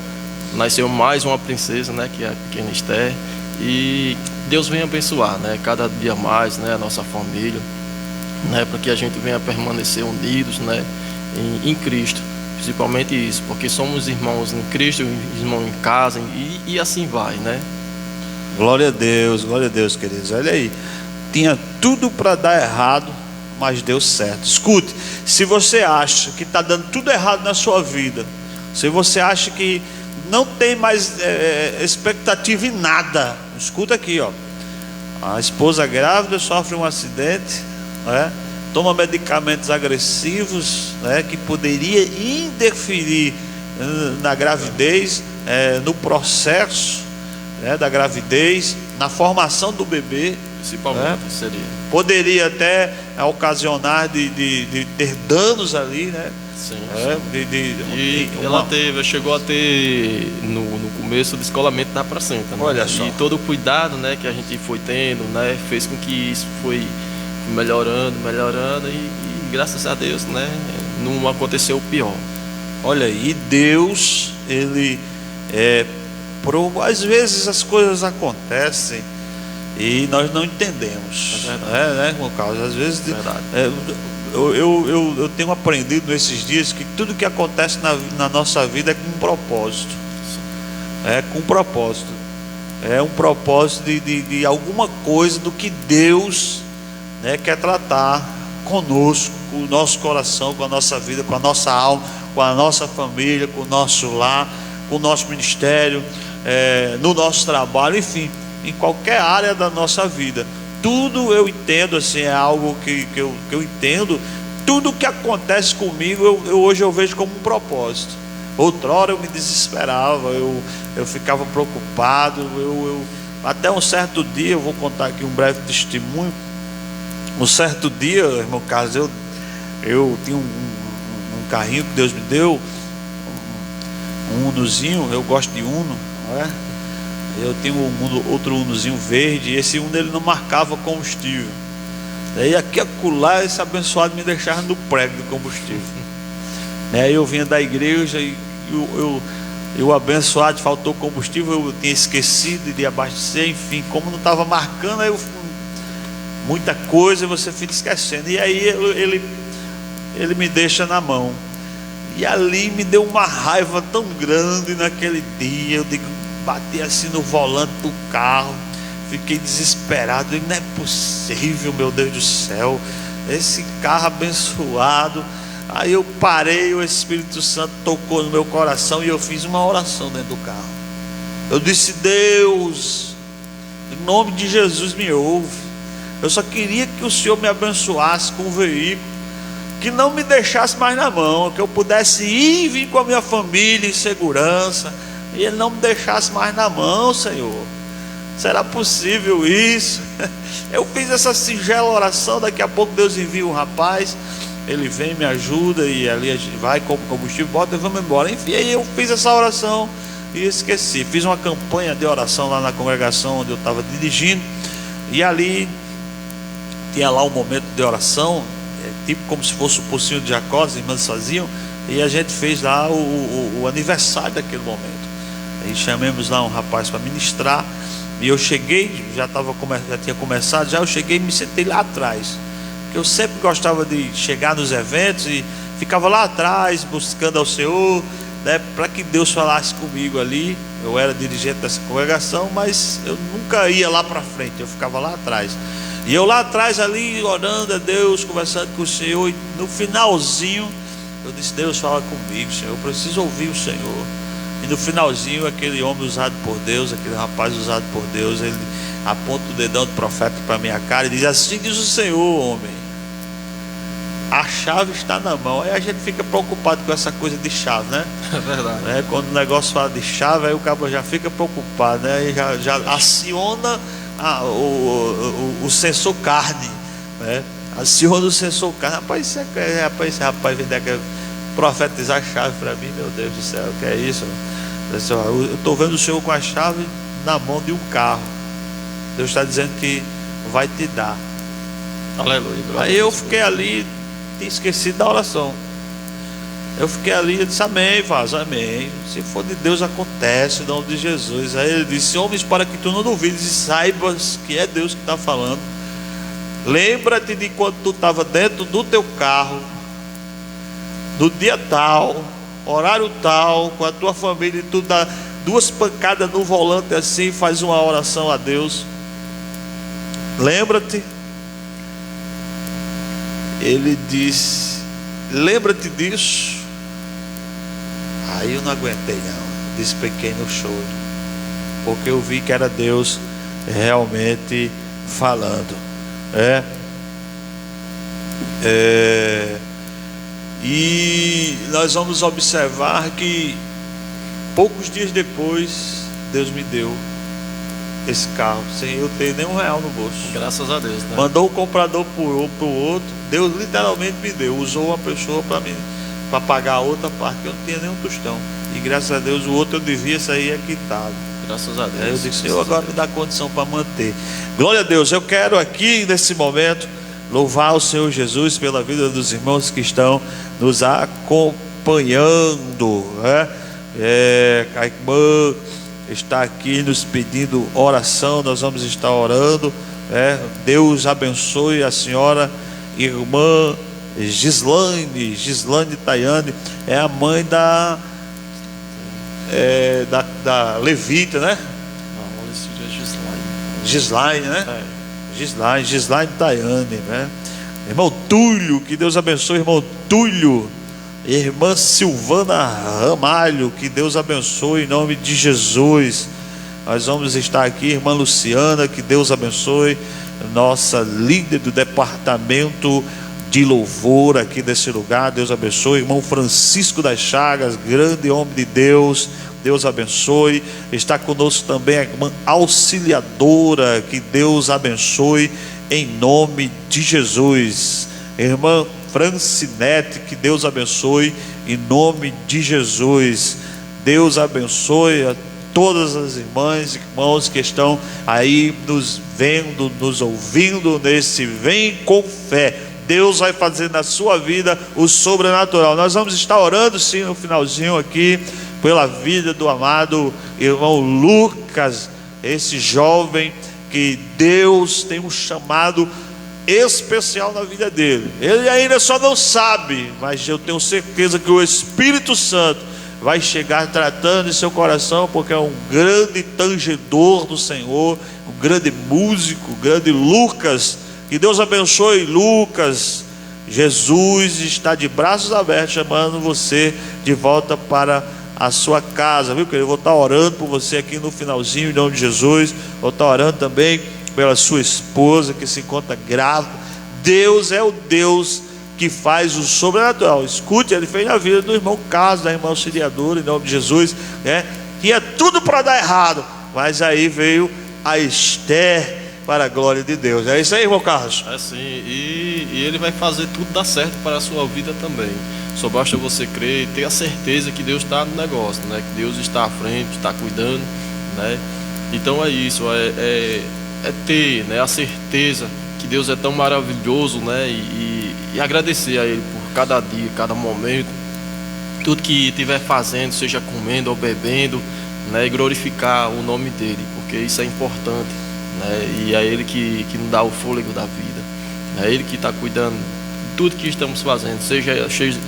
nasceu mais uma princesa, né? Que é a pequena Esther. E Deus vem abençoar, né? Cada dia mais, né? A nossa família, né, para que a gente venha permanecer unidos, né, em Cristo, principalmente isso, porque somos irmãos em Cristo, irmãos em casa, e assim vai, né? Glória a Deus, queridos. Olha aí, tinha tudo para dar errado, mas deu certo. Escute, se você acha que está dando tudo errado na sua vida, se você acha que não tem mais expectativa em nada. Escuta aqui, ó. A esposa grávida sofre um acidente, né? Toma medicamentos agressivos, né? Que poderia interferir na gravidez, no processo, né? Da gravidez, na formação do bebê. Principalmente, né? Seria. Poderia até ocasionar de ter danos ali, né? Sim. E ela chegou a ter no começo o descolamento da placenta, né? Olha só. E todo o cuidado, né, que a gente foi tendo, né, fez com que isso foi melhorando e graças a Deus, né, não aconteceu o pior. Olha aí, Deus, ele às vezes as coisas acontecem e nós não entendemos. É verdade. Né, irmão Carlos? Às vezes eu tenho aprendido nesses dias que tudo que acontece na nossa vida é com um propósito. É com um propósito. É um propósito de alguma coisa do que Deus, né, quer tratar conosco, com o nosso coração, com a nossa vida, com a nossa alma, com a nossa família, com o nosso lar, com o nosso ministério, no nosso trabalho, enfim, em qualquer área da nossa vida. Tudo eu entendo, assim, é algo que eu entendo. Tudo que acontece comigo, hoje eu vejo como um propósito. Outrora eu me desesperava, eu ficava preocupado, até um certo dia, eu vou contar aqui um breve testemunho. Um certo dia, irmão Carlos, eu tinha um carrinho que Deus me deu, um Unozinho, eu gosto de Uno, não é? Eu tenho outro Unozinho verde, e esse Uno ele não marcava combustível. Daí aqui acolá, esse abençoado me deixava no prego do combustível. Aí eu vinha da igreja e o abençoado faltou combustível, eu tinha esquecido de abastecer, enfim, como não estava marcando, aí muita coisa você fica esquecendo. E aí ele me deixa na mão. E ali me deu uma raiva tão grande naquele dia. Eu bati assim no volante do carro, fiquei desesperado. Não é possível, meu Deus do céu, esse carro abençoado. Aí eu parei, o Espírito Santo tocou no meu coração e eu fiz uma oração dentro do carro. Eu disse: Deus, em nome de Jesus, me ouve. Eu só queria que o Senhor me abençoasse com um veículo que não me deixasse mais na mão, que eu pudesse ir e vir com a minha família em segurança, e Ele não me deixasse mais na mão, Senhor. Será possível isso? Eu fiz essa singela oração. Daqui a pouco Deus envia um rapaz, ele vem, me ajuda, e ali a gente vai, compra combustível, bota e vamos embora. Enfim, aí eu fiz essa oração e esqueci. Fiz uma campanha de oração lá na congregação onde eu estava dirigindo, e ali tinha lá um momento de oração, tipo como se fosse o pocinho de Jacó, as irmãs faziam, e a gente fez lá o aniversário daquele momento. Aí chamamos lá um rapaz para ministrar, e eu cheguei, já tinha começado, eu cheguei e me sentei lá atrás, porque eu sempre gostava de chegar nos eventos e ficava lá atrás buscando ao Senhor, né, para que Deus falasse comigo ali. Eu era dirigente dessa congregação, mas eu nunca ia lá para frente, eu ficava lá atrás. E eu lá atrás ali orando a Deus, conversando com o Senhor, e no finalzinho eu disse: Deus, fala comigo, Senhor, eu preciso ouvir o Senhor. E no finalzinho, aquele homem usado por Deus, aquele rapaz usado por Deus, ele aponta o dedão do profeta para a minha cara e diz: assim diz o Senhor, homem, a chave está na mão. Aí a gente fica preocupado com essa coisa de chave, né? É verdade. Quando o negócio fala de chave, aí o cabo já fica preocupado, né? Aí já aciona o sensor carne, né? Aciona o sensor carne. Rapaz, esse rapaz vem daqui profetizar a chave para mim, meu Deus do céu, que é isso? Eu estou vendo o Senhor com a chave na mão de um carro. Deus está dizendo que vai te dar. Aleluia. Aí eu fiquei ali, tinha esquecido da oração. Eu fiquei ali, eu disse: amém, Vaz, amém. Se for de Deus, acontece, em nome de Jesus. Aí ele disse: homens, para que tu não duvides e saibas que é Deus que está falando, lembra-te de quando tu estava dentro do teu carro, no dia tal, horário tal, com a tua família, e tu dá 2 pancadas no volante assim, faz uma oração a Deus. Lembra-te. Ele disse: lembra-te disso. Aí eu não aguentei não. desse pequeno choro, porque eu vi que era Deus realmente falando. E nós vamos observar que poucos dias depois Deus me deu esse carro sem eu ter nenhum real no bolso. Graças a Deus, né? Mandou o comprador para o outro. Deus literalmente me deu. Usou uma pessoa para pagar a outra parte, que eu não tinha nenhum tostão. E graças a Deus o outro eu devia sair quitado. Graças a Deus. Aí eu disse: Senhor, agora me dá condição para manter. Glória a Deus. Eu quero aqui nesse momento louvar o Senhor Jesus pela vida dos irmãos que estão nos acompanhando, a irmã está aqui nos pedindo oração. Nós vamos estar orando, Deus abençoe a senhora irmã Gislaine Tayane, é a mãe da Levita, né? Não, esse dia é Gislaine, né? É. Gislaine Tayane, né? Irmão Túlio, que Deus abençoe, irmão Túlio. Irmã Silvana Ramalho, que Deus abençoe em nome de Jesus. Nós vamos estar aqui, irmã Luciana, que Deus abençoe, nossa líder do departamento de louvor aqui desse lugar, Deus abençoe. Irmão Francisco das Chagas, grande homem de Deus, Deus abençoe. Está conosco também a irmã Auxiliadora, que Deus abençoe em nome de Jesus. Irmã Francinete, que Deus abençoe em nome de Jesus. Deus abençoe a todas as irmãs e irmãos que estão aí nos vendo, nos ouvindo nesse Vem com Fé. Deus vai fazer na sua vida o sobrenatural. Nós vamos estar orando sim no finalzinho aqui pela vida do amado irmão Lucas, esse jovem que Deus tem um chamado especial na vida dele. Ele ainda só não sabe, mas eu tenho certeza que o Espírito Santo vai chegar tratando em seu coração, porque é um grande tangedor do Senhor, um grande músico, grande Lucas. Que Deus abençoe Lucas. Jesus está de braços abertos chamando você de volta para a sua casa, viu? Eu vou estar orando por você aqui no finalzinho em nome de Jesus. Vou estar orando também pela sua esposa que se encontra grávida. Deus é o Deus que faz o sobrenatural. Escute, ele fez na vida do irmão Carlos, da irmã Auxiliadora, em nome de Jesus, que é tudo para dar errado, mas aí veio a Esther para a glória de Deus. É isso aí, irmão Carlos? É sim, e ele vai fazer tudo dar certo para a sua vida também. Só basta você crer e ter a certeza que Deus está no negócio, né? Que Deus está à frente, está cuidando, né? Então é isso, é ter, né, a certeza que Deus é tão maravilhoso, né? E agradecer a Ele por cada dia, cada momento, tudo que estiver fazendo, seja comendo ou bebendo, né? E glorificar o nome dEle, porque isso é importante, né? E é Ele que nos dá o fôlego da vida, é Ele que está cuidando de tudo que estamos fazendo,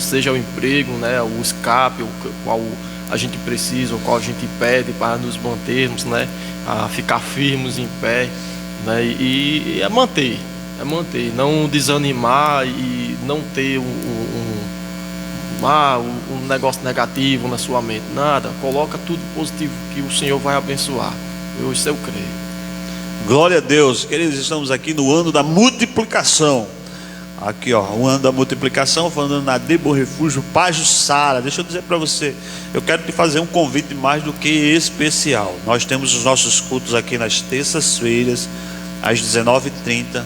seja o emprego, né? O escape, o qual a gente precisa, o qual a gente pede para nos mantermos, né? A ficar firmes em pé, né? E é manter, não desanimar e não ter um negócio negativo na sua mente, nada. Coloca tudo positivo que o Senhor vai abençoar. Isso eu creio. Glória a Deus, queridos, estamos aqui no ano da multiplicação. Aqui, ó, o ano da multiplicação, falando na De Bom Refúgio Pajuçara. Deixa eu dizer para você, eu quero te fazer um convite mais do que especial. Nós temos os nossos cultos aqui nas terças-feiras, às 19h30,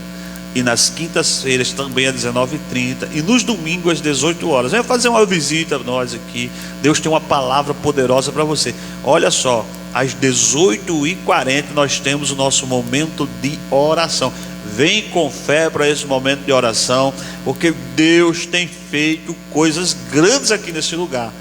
e nas quintas-feiras também às 19h30, e nos domingos às 18 horas. Venha fazer uma visita a nós aqui. Deus tem uma palavra poderosa para você. Olha só, às 18h40 nós temos o nosso momento de oração. Vem com fé para esse momento de oração, porque Deus tem feito coisas grandes aqui nesse lugar.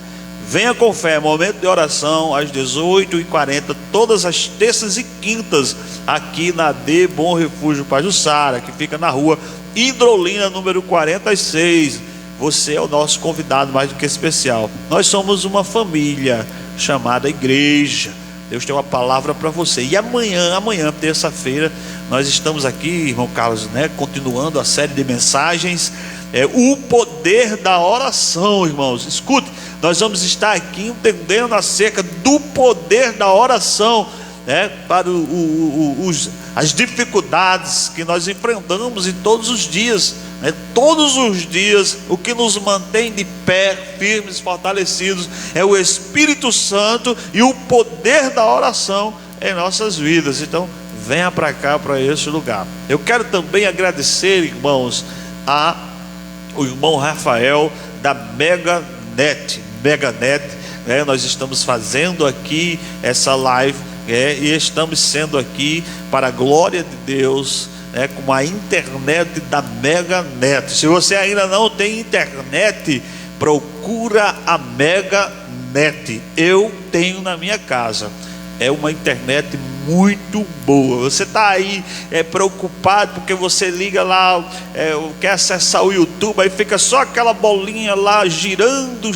Venha com fé, momento de oração às 18h40, todas as terças e quintas, aqui na De Bom Refúgio Pajuçara, que fica na rua Hidrolina, número 46. Você é o nosso convidado mais do que especial. Nós somos uma família chamada igreja. Deus tem uma palavra para você. E amanhã, terça-feira, nós estamos aqui, irmão Carlos, né, continuando a série de mensagens é o poder da oração, irmãos. Escute, nós vamos estar aqui entendendo acerca do poder da oração, né, para as dificuldades que nós enfrentamos em todos os dias, né? Todos os dias o que nos mantém de pé, firmes, fortalecidos, é o Espírito Santo e o poder da oração em nossas vidas. Então venha para cá, para esse lugar. Eu quero também agradecer, irmãos, o irmão Rafael da Meganet, né? Nós estamos fazendo aqui essa live, e estamos sendo aqui para a glória de Deus, né, com a internet da Meganet. Se você ainda não tem internet, procura a Meganet. Eu tenho na minha casa. É uma internet muito boa. Você está aí preocupado porque você liga lá, quer acessar o YouTube, aí fica só aquela bolinha lá girando.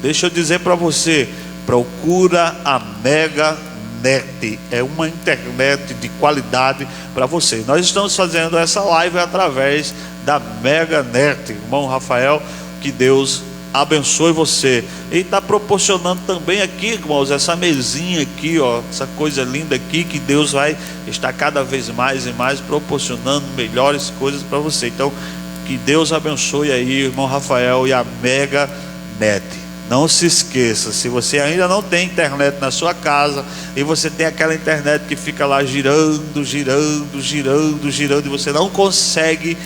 Deixa eu dizer para você, procura a Meganet. É uma internet de qualidade para você. Nós estamos fazendo essa live através da Meganet. Irmão Rafael, que Deus abençoe você. E está proporcionando também aqui, irmãos, essa mesinha aqui, ó, essa coisa linda aqui, que Deus vai estar cada vez mais e mais proporcionando melhores coisas para você. Então, que Deus abençoe aí, irmão Rafael, e a Meganet. Não se esqueça, se você ainda não tem internet na sua casa, e você tem aquela internet que fica lá girando, e você não consegue,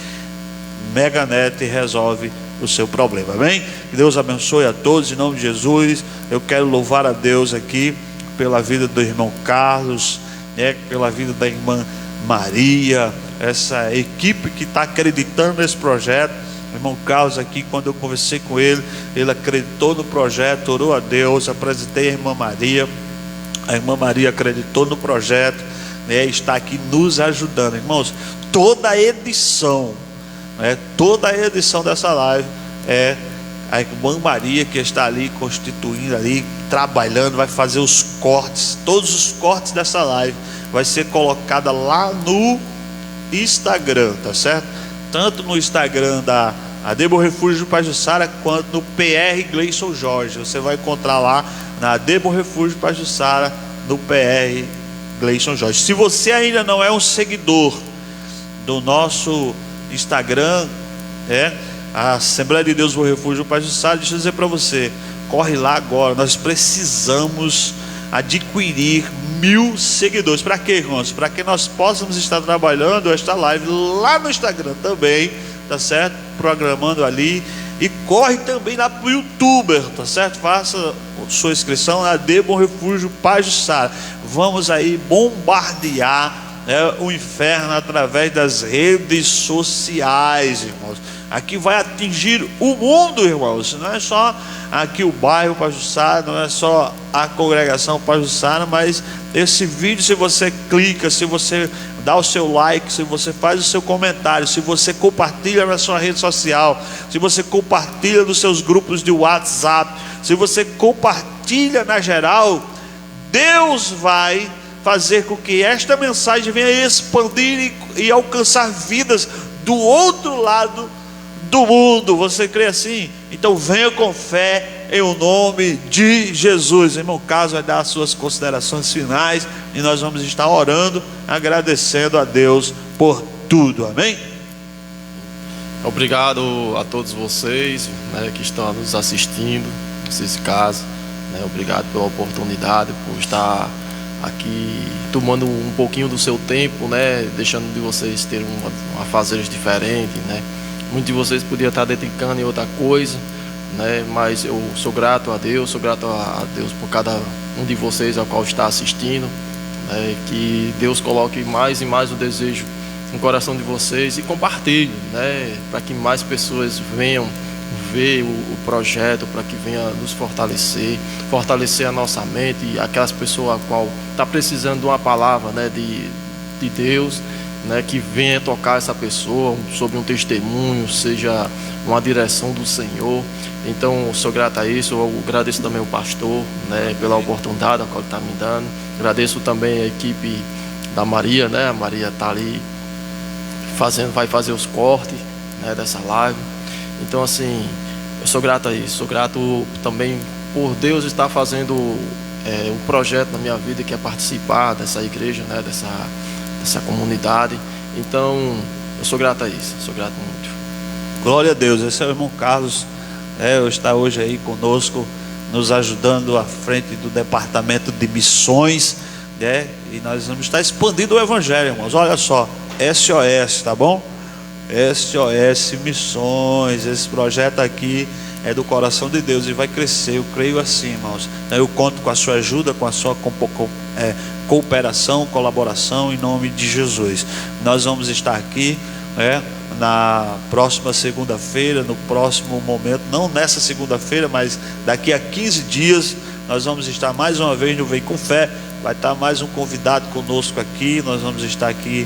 Meganet resolve o seu problema, amém? Que Deus abençoe a todos, em nome de Jesus. Eu quero louvar a Deus aqui pela vida do irmão Carlos, né, pela vida da irmã Maria, essa equipe que está acreditando nesse projeto. O irmão Carlos aqui, quando eu conversei com ele, ele acreditou no projeto, orou a Deus. Apresentei a irmã Maria acreditou no projeto, né, está aqui nos ajudando. Irmãos, toda a edição dessa live é a irmã Maria que está ali constituindo, ali trabalhando, vai fazer os cortes. Todos os cortes dessa live vai ser colocada lá no Instagram, tá certo? Tanto no Instagram da Adebo Refúgio de Pajuçara, quanto no PR Gleison Jorge. Você vai encontrar lá na Adebo Refúgio de Pajuçara, no PR Gleison Jorge. Se você ainda não é um seguidor do nosso Instagram, a Assembleia de Deus Bom Refúgio Pajuçara, deixa eu dizer para você, corre lá agora. Nós precisamos adquirir 1000 seguidores. Para quê, irmãos? Para que nós possamos estar trabalhando esta live lá no Instagram também, tá certo? Programando ali. E corre também lá para o YouTuber, tá certo? Faça sua inscrição na De Bom Refúgio Pajuçara. Vamos aí bombardear o inferno através das redes sociais, irmãos. Aqui vai atingir o mundo, irmãos. Não é só aqui o bairro Pajuçara, não é só a congregação Pajuçara, mas esse vídeo, se você clica, se você dá o seu like, se você faz o seu comentário, se você compartilha na sua rede social, se você compartilha nos seus grupos de WhatsApp, se você compartilha na geral, Deus vai fazer com que esta mensagem venha expandir e alcançar vidas do outro lado do mundo. Você crê assim? Então venha com fé em o nome de Jesus. Irmão Carlos vai dar as suas considerações finais e nós vamos estar orando, agradecendo a Deus por tudo, amém? Obrigado a todos vocês, né, que estão nos assistindo nesse caso, né? Obrigado pela oportunidade, por estar aqui tomando um pouquinho do seu tempo, né, deixando de vocês terem uma fazeres diferente, né. Muitos de vocês podiam estar dedicando em outra coisa, né, mas eu sou grato a Deus por cada um de vocês ao qual está assistindo, né, que Deus coloque mais e mais o desejo no coração de vocês e compartilhe, né, para que mais pessoas venham ver o projeto, para que venha nos fortalecer a nossa mente, e aquelas pessoas a qual está precisando de uma palavra, né, de Deus, né, que venha tocar essa pessoa sobre um testemunho, seja uma direção do Senhor. Então eu sou grato a isso. Eu agradeço também o pastor, né, pela oportunidade a qual ele está me dando. Agradeço também a equipe da Maria, né, a Maria está ali vai fazer os cortes, né, dessa live. Então assim, eu sou grato a isso, sou grato também por Deus estar fazendo um projeto na minha vida, que é participar dessa igreja, né, dessa comunidade. Então eu sou grato a isso, sou grato muito. Glória a Deus. Esse é o irmão Carlos, está hoje aí conosco, nos ajudando à frente do departamento de missões, e nós vamos estar expandindo o evangelho, irmãos. Olha só, SOS, tá bom? SOS Missões, esse projeto aqui é do coração de Deus e vai crescer, eu creio assim, irmãos. Então eu conto com a sua ajuda, com a sua cooperação, colaboração, em nome de Jesus. Nós vamos estar aqui, na próxima segunda-feira, no próximo momento, não nessa segunda-feira, mas daqui a 15 dias, nós vamos estar mais uma vez no Vem com Fé. Vai estar mais um convidado conosco aqui. Nós vamos estar aqui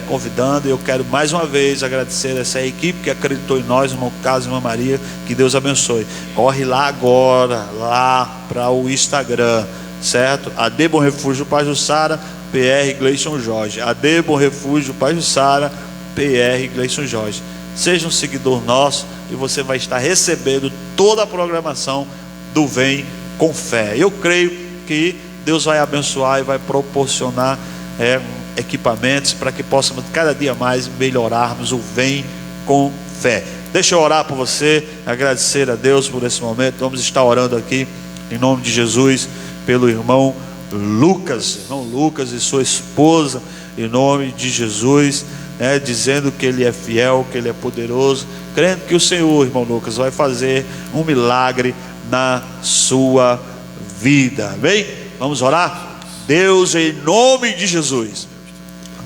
convidando. Eu quero mais uma vez agradecer essa equipe que acreditou em nós, irmão Carlos e irmã Maria. Que Deus abençoe. Corre lá agora, lá para o Instagram, certo? AD Bom Refúgio Pajuçara, PR Gleison Jorge. AD Bom Refúgio Pajuçara, PR Gleison Jorge. Seja um seguidor nosso e você vai estar recebendo toda a programação do Vem com Fé. Eu creio que Deus vai abençoar e vai proporcionar equipamentos para que possamos cada dia mais melhorarmos o Vem com Fé. Deixa eu orar por você, agradecer a Deus por esse momento. Vamos estar orando aqui em nome de Jesus pelo irmão Lucas e sua esposa, em nome de Jesus, dizendo que ele é fiel, que ele é poderoso, crendo que o Senhor, irmão Lucas, vai fazer um milagre na sua vida. Amém? Vamos orar? Deus, em nome de Jesus,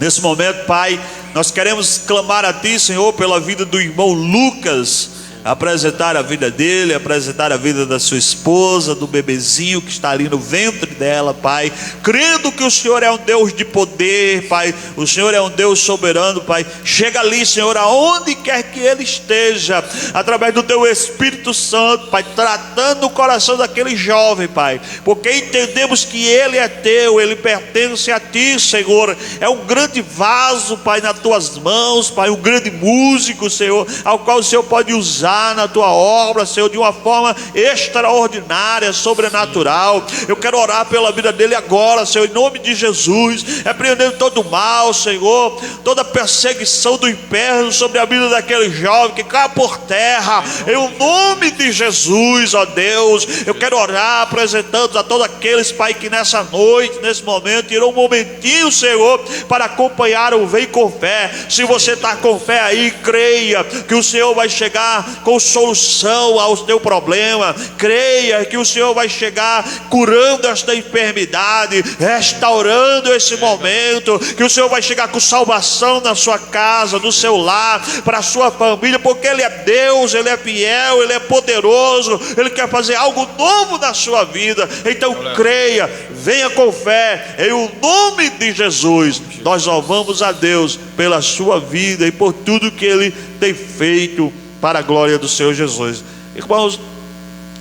nesse momento, Pai, nós queremos clamar a Ti, Senhor, pela vida do irmão Lucas, apresentar a vida dele, apresentar a vida da sua esposa, do bebezinho que está ali no ventre dela, Pai, crendo que o Senhor é um Deus de poder, Pai, o Senhor é um Deus soberano, Pai. Chega ali, Senhor, aonde quer que ele esteja, através do Teu Espírito Santo, Pai, tratando o coração daquele jovem, Pai, porque entendemos que ele é Teu, ele pertence a Ti, Senhor. É um grande vaso, Pai, nas Tuas mãos, Pai, um grande músico, Senhor, ao qual o Senhor pode usar na Tua obra, Senhor, de uma forma extraordinária, sobrenatural. Eu quero orar pela vida dele agora, Senhor, em nome de Jesus, repreendendo todo o mal, Senhor, toda perseguição do inferno sobre a vida daquele jovem, que cai por terra, em nome de Jesus, ó Deus. Eu quero orar apresentando a todos aqueles, Pai, que nessa noite, nesse momento, tirou um momentinho, Senhor, para acompanhar o Vem com Fé. Se você está com fé aí, creia que o Senhor vai chegar com solução ao teu problema. Creia que o Senhor vai chegar curando esta enfermidade, restaurando esse momento, que o Senhor vai chegar com salvação na sua casa, no seu lar, para a sua família, porque Ele é Deus, Ele é fiel, Ele é poderoso, Ele quer fazer algo novo na sua vida. Então creia, venha com fé, em o nome de Jesus. Nós louvamos a Deus pela sua vida e por tudo que Ele tem feito para a glória do Senhor Jesus. Irmãos,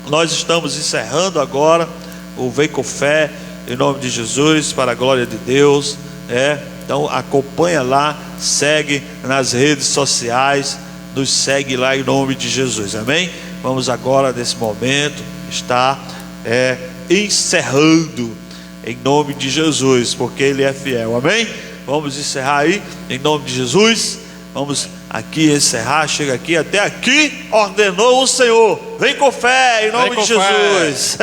nós estamos encerrando agora o Vem com Fé, em nome de Jesus, para a glória de Deus. Então acompanha lá, segue nas redes sociais, nos segue lá em nome de Jesus, amém? Vamos agora nesse momento estar encerrando em nome de Jesus, porque Ele é fiel, amém? Vamos encerrar aí em nome de Jesus. Vamos aqui encerrar, chega aqui, até aqui ordenou o Senhor. Vem com fé em nome de Jesus.